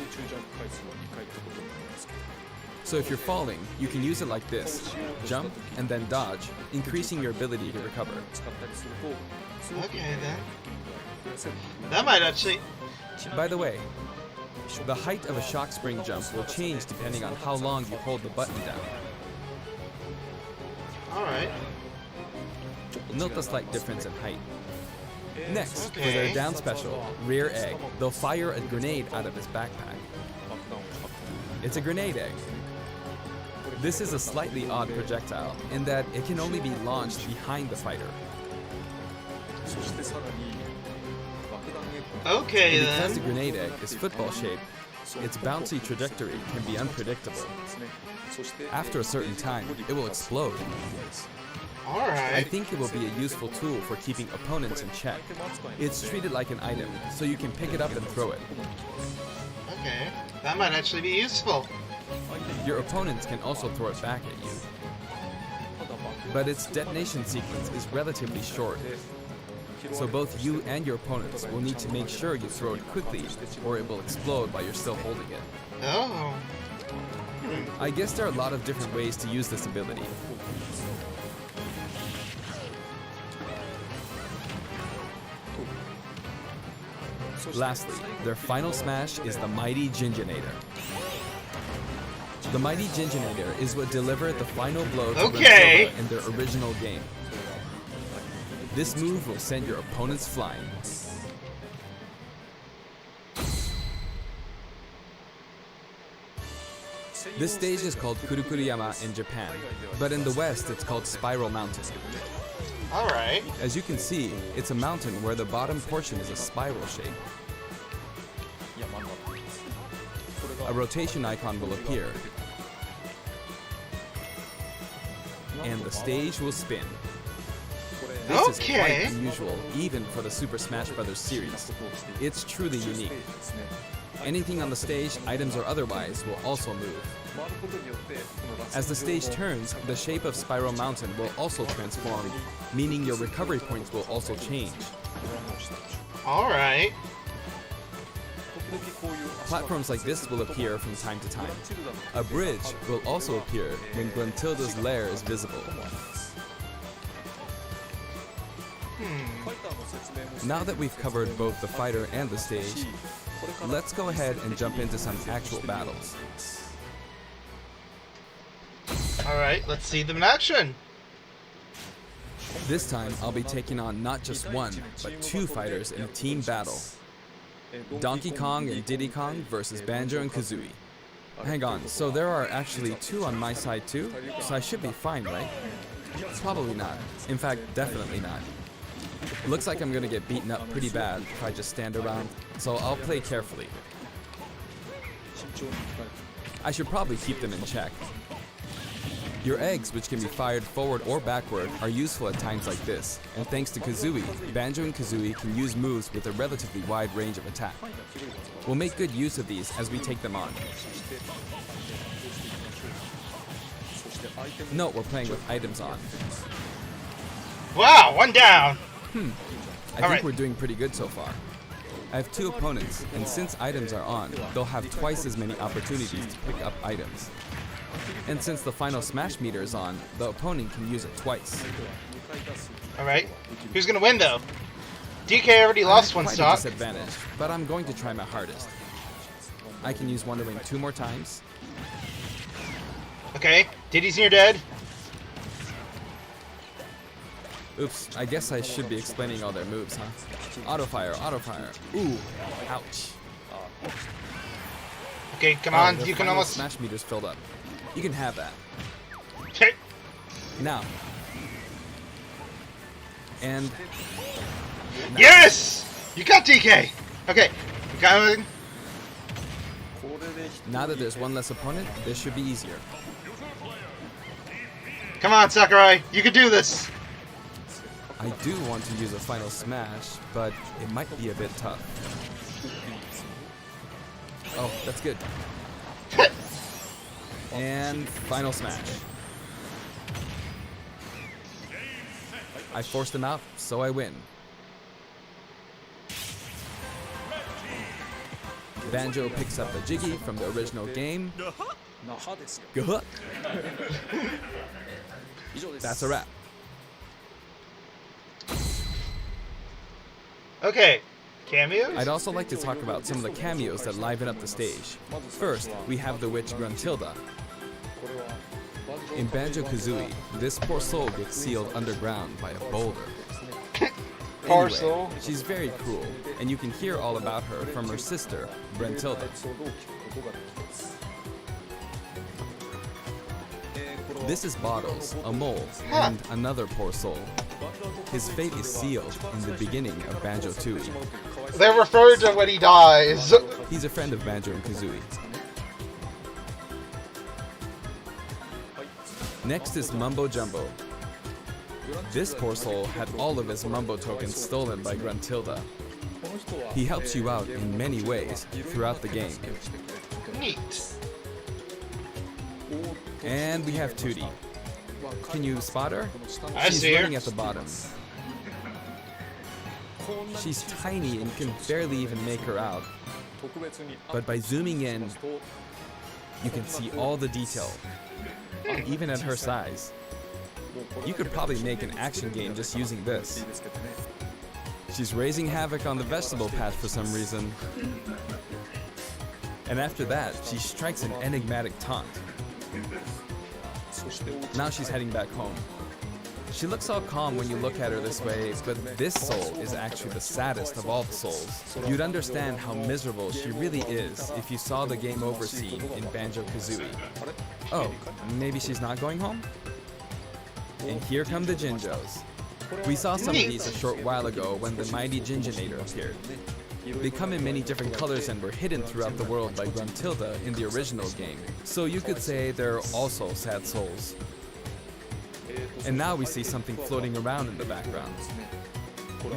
So if you're falling, you can use it like this, jump and then dodge, increasing your ability to recover. Okay then. That might actually... By the way, the height of a shock spring jump will change depending on how long you hold the button down. Alright. Note the slight difference in height. Next, for their down special, Rear Egg, they'll fire a grenade out of his backpack. It's a grenade egg. This is a slightly odd projectile in that it can only be launched behind the fighter. Okay and then. because the grenade egg is football-shaped, its bouncy trajectory can be unpredictable. After a certain time, it will explode. Alright. I think it will be a useful tool for keeping opponents in check. It's treated like an item, so you can pick it up and throw it. Okay. That might actually be useful. Your opponents can also throw it back at you. But its detonation sequence is relatively short, so both you and your opponents will need to make sure you throw it quickly, or it will explode while you're still holding it. Oh. I guess there are a lot of different ways to use this ability. Lastly, their final smash is the Mighty Ginginator. The Mighty Ginginator is what delivered the final blow to Rensilva in their original game. This move will send your opponents flying. This stage is called Kurukuruyama in Japan, but in the West it's called Spiral Mountain. Alright. As you can see, it's a mountain where the bottom portion is a spiral shape. a rotation icon will appear, and the stage will spin. This is quite unusual, even for the Super Smash Bros. Series. It's truly unique. Anything on the stage, items or otherwise, will also move. As the stage turns, the shape of Spiral Mountain will also transform, meaning your recovery points will also change. Alright. Platforms like this will appear from time to time. A bridge will also appear when Gruntilda's lair is visible. Now that we've covered both the fighter and the stage, let's go ahead and jump into some actual battles. Alright, let's see them in action. This time, I'll be taking on not just one, but two fighters in a team battle. Donkey Kong and Diddy Kong versus Banjo and Kazooie. Hang on, so there are actually two on my side too? So I should be fine, right? Probably not. In fact, definitely not. Looks like I'm gonna get beaten up pretty bad if I just stand around, so I'll play carefully. I should probably keep them in check. Your eggs, which can be fired forward or backward, are useful at times like this, and thanks to Kazooie, Banjo and Kazooie can use moves with a relatively wide range of attack. We'll make good use of these as we take them on. Note we're playing with items on. Wow, one down! I think we're doing pretty good so far. I have two opponents, and since items are on, they'll have twice as many opportunities to pick up items. And since the final smash meter is on, the opponent can use it twice. Alright, who's gonna win though? DK already lost one stock. Disadvantage, but I'm going to try my hardest. I can use Wonder Wing 2 more times. Okay, Diddy's near dead. Oops, I guess I should be explaining all their moves, huh? Auto fire, auto fire. Ooh, ouch. Okay, come on, the you can final almost... smash meter's filled up. You can have that. Okay. Now. And... now. Yes! You got DK! Okay, going. Now that there's one less opponent, this should be easier. Come on, Sakurai, you can do this! I do want to use a final smash, but it might be a bit tough. Oh, that's good. And final smash. I forced him out, so I win. Banjo picks up the Jiggy from the original game. Guh. That's a wrap. Okay, cameos? I'd also like to talk about some of the cameos that liven up the stage. First, we have the witch Gruntilda. In Banjo-Kazooie, this poor soul gets sealed underground by a boulder. Poor Anyway, soul. she's very cruel, and you can hear all about her from her sister, Brentilda. This is Bottles, a mole, and another poor soul. His fate is sealed in the beginning of Banjo-Tooie. They're referred to when he dies. He's a friend of Banjo and Kazooie. Next is Mumbo Jumbo. This poor soul had all of his Mumbo tokens stolen by Gruntilda. He helps you out in many ways throughout the game. Neat. And we have Tootie. Can you spot her? I She's see her. running at the bottom. She's tiny and can barely even make her out. But by zooming in, you can see all the detail, even at her size. You could probably make an action game just using this. She's raising havoc on the vegetable patch for some reason. And after that, she strikes an enigmatic taunt. Now she's heading back home. She looks all calm when you look at her this way, but this soul is actually the saddest of all the souls. You'd understand how miserable she really is if you saw the game over scene in Banjo-Kazooie. Oh, maybe she's not going home? And here come the Jinjos. We saw some of these a short while ago when the mighty Jinjonator appeared. They come in many different colors and were hidden throughout the world by Gruntilda in the original game, so you could say they're also sad souls. And now we see something floating around in the background.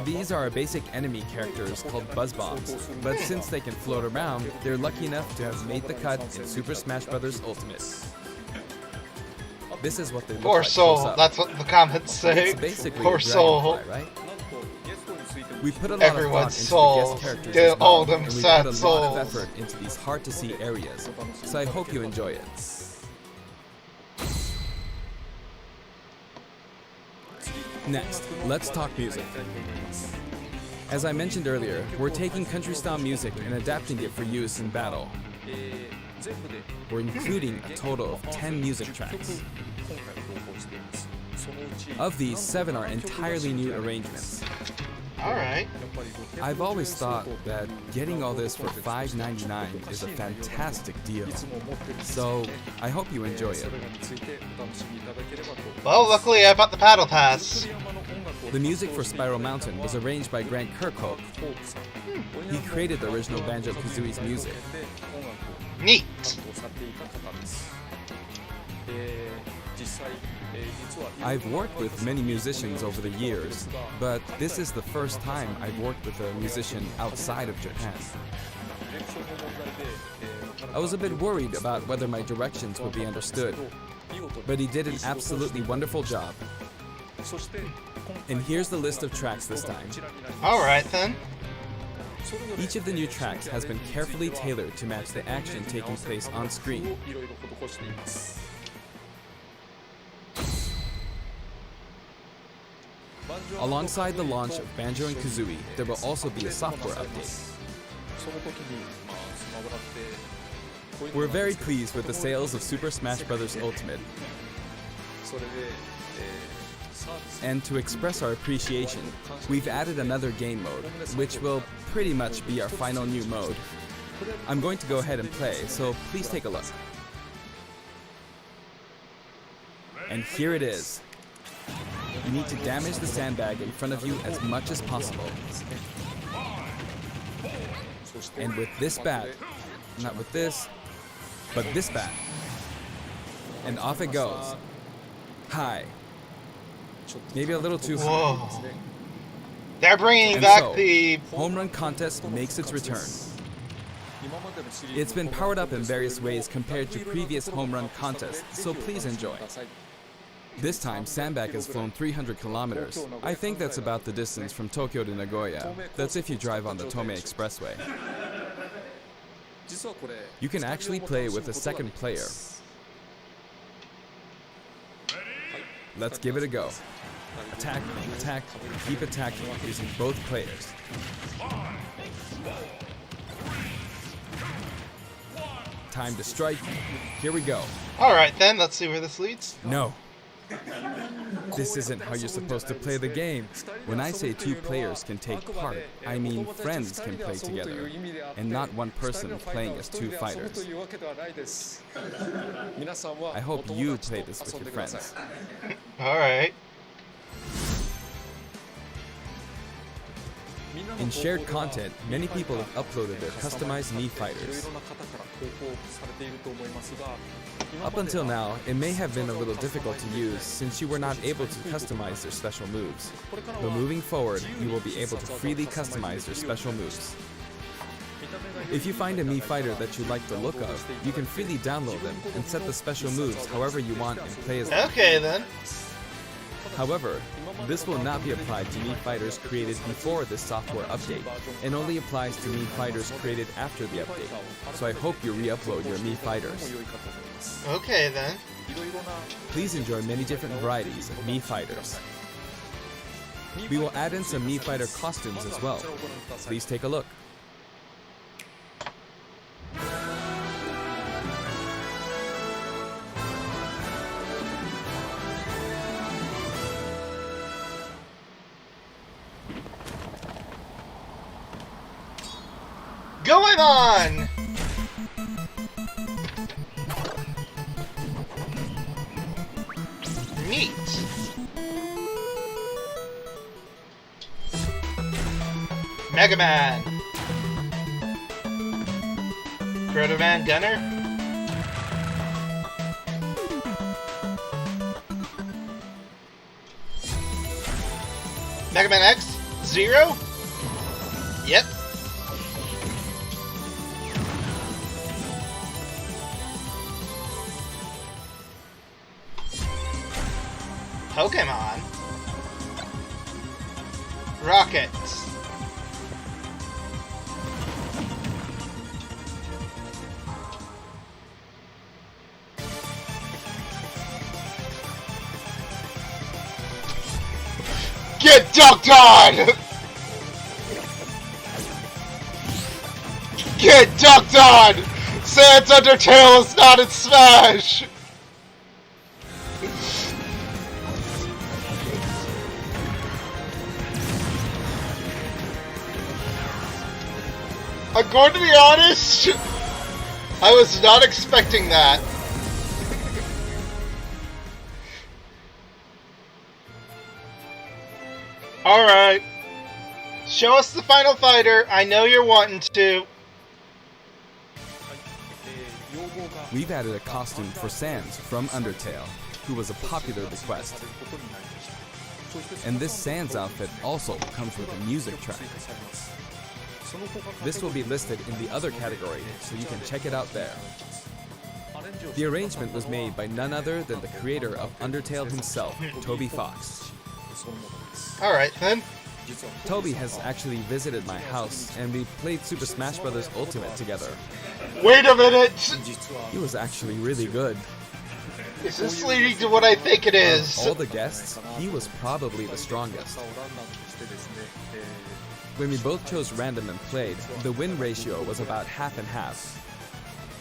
These are our basic enemy characters called Buzz Bombs, but since they can float around, they're lucky enough to have made the cut in Super Smash Bros. Ultimate. This is what they look Poor like soul, close up. that's what the comments say. It's basically Poor a soul. dragonfly, right? We put a lot Everyone's of thought souls. into the guest characters Get as well, all them and we sad put a souls. lot of effort into these hard-to-see areas, so I hope you enjoy it. Next, let's talk music. As I mentioned earlier, we're taking country-style music and adapting it for use in battle. We're including a total of 10 music tracks. Of these, 7 are entirely new arrangements. Alright. I've always thought that getting all this for $5.99 is a fantastic deal. So, I hope you enjoy it. Well, luckily I bought the Paddle Pass. The music for Spiral Mountain was arranged by Grant Kirkhope. He created the original Banjo-Kazooie's music. Neat. I've worked with many musicians over the years, but this is the first time I've worked with a musician outside of Japan. I was a bit worried about whether my directions would be understood, but he did an absolutely wonderful job. And here's the list of tracks this time. Alright then. Each of the new tracks has been carefully tailored to match the action taking place on screen. Alongside the launch of Banjo and Kazooie, there will also be a software update. We're very pleased with the sales of Super Smash Bros. Ultimate. And to express our appreciation, we've added another game mode, which will pretty much be our final new mode. I'm going to go ahead and play, so please take a look. And here it is. You need to damage the sandbag in front of you as much as possible. And with this bat, not with this, but this bat. And off it goes. High. Maybe a little too high. Whoa. They're bringing And back so, the... Home Run Contest makes its return. It's been powered up in various ways compared to previous Home Run contests, so please enjoy. This time, Sandbag has flown 300 kilometers. I think that's about the distance from Tokyo to Nagoya. That's if you drive on the Tomei Expressway. You can actually play with a second player. Let's give it a go. Attack, attack, keep attacking using both players. Time to strike. Here we go. Alright then, let's see where this leads. No. This isn't how you're supposed to play the game. When I say 2 players can take part, I mean friends can play together, and not one person playing as 2 fighters. I hope you play this with your friends. Alright. In shared content, many people have uploaded their customized Mii fighters. Up until now, it may have been a little difficult to use since you were not able to customize their special moves. But moving forward, you will be able to freely customize their special moves. If you find a Mii fighter that you like the look of, you can freely download them and set the special moves however you want and play as them. Okay then. However, this will not be applied to Mii fighters created before this software update, and only applies to Mii fighters created after the update. So I hope you re-upload your Mii fighters. Okay then. Please enjoy many different varieties of Mii fighters. We will add in some Mii fighter costumes as well. Please take a look. Going on! Neat. Mega Man. Proto-Man Gunner? Mega Man X? Zero? Yep. Pokemon? Rockets. Get dunked on! Get dunked on! Sans Undertale is not in Smash! I'm going to be honest, I was not expecting that. Alright. Show us the final fighter. I know you're wanting to. We've added a costume for Sans from Undertale, who was a popular request. And this Sans outfit also comes with a music track. This will be listed in the other category, so you can check it out there. The arrangement was made by none other than the creator of Undertale himself, Toby Fox. Alright then. Toby has actually visited my house, and we played Super Smash Bros. Ultimate together. Wait a minute! He was actually really good. Is this leading to what I think it is? Of all the guests, he was probably the strongest. When we both chose random and played, the win ratio was about half and half.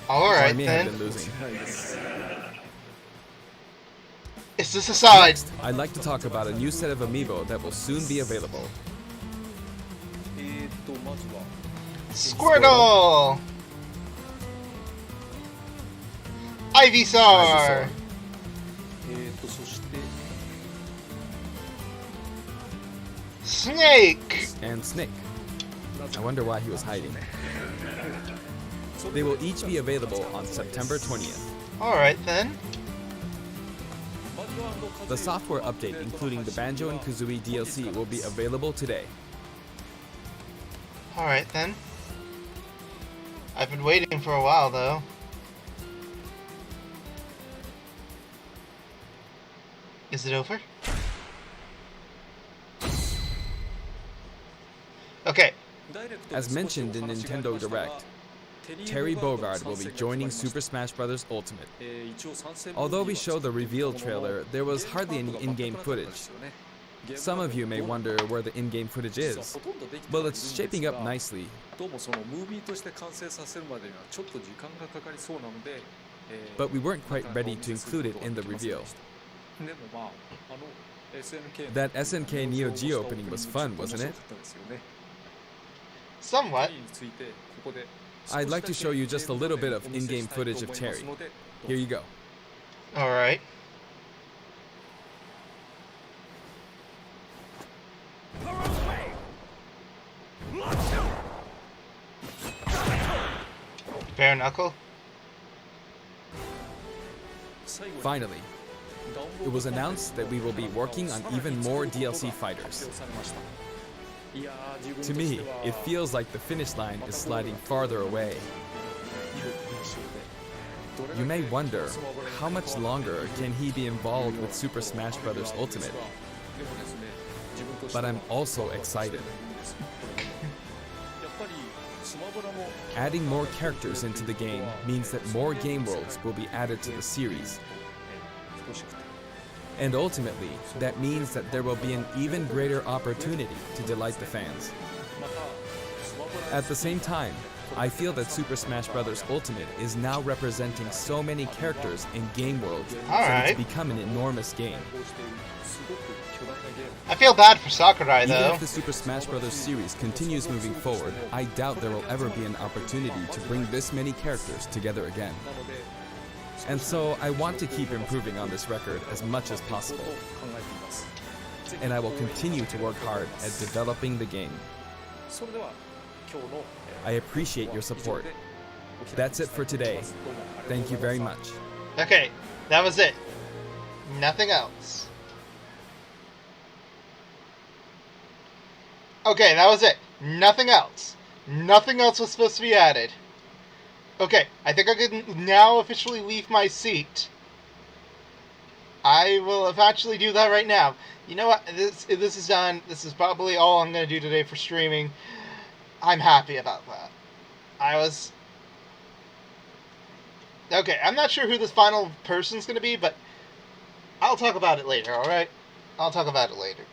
Alright so I may then. have been losing. Is this a side? Next, I'd like to talk about a new set of amiibo that will soon be available. Squirtle! Ivysaur! Snake! And Snake. I wonder why he was hiding. They will each be available on September 20th. Alright then. The software update, including the Banjo and Kazooie DLC, will be available today. Alright then. I've been waiting for a while though. Is it over? Okay. As mentioned in Nintendo Direct, Terry Bogard will be joining Super Smash Bros. Ultimate. Although we showed the reveal trailer, there was hardly any in-game footage. Some of you may wonder where the in-game footage is. Well, it's shaping up nicely. But we weren't quite ready to include it in the reveal. That SNK Neo Geo opening was fun, wasn't it? Somewhat. I'd like to show you just a little bit of in-game footage of Terry. Here you go. Alright. Bare knuckle? Finally, it was announced that we will be working on even more DLC fighters. To me, it feels like the finish line is sliding farther away. You may wonder, how much longer can he be involved with Super Smash Bros. Ultimate? But I'm also excited. Adding more characters into the game means that more game worlds will be added to the series. And ultimately, that means that there will be an even greater opportunity to delight the fans. At the same time, I feel that Super Smash Bros. Ultimate is now representing so many characters in game worlds that it's become an enormous game. I feel bad for Sakurai though. Even if the Super Smash Bros. Series continues moving forward, I doubt there will ever be an opportunity to bring this many characters together again. And so I want to keep improving on this record as much as possible. And I will continue to work hard at developing the game. I appreciate your support. That's it for today. Thank you very much. Okay, that was it. Nothing else. Okay, that was it. Nothing else. Nothing else was supposed to be added. Okay, I think I can now officially leave my seat. I will eventually do that right now. You know what? This is done. This is probably all I'm going to do today for streaming. I'm happy about that. Okay, I'm not sure who this final person's going to be, but I'll talk about it later, alright? I'll talk about it later.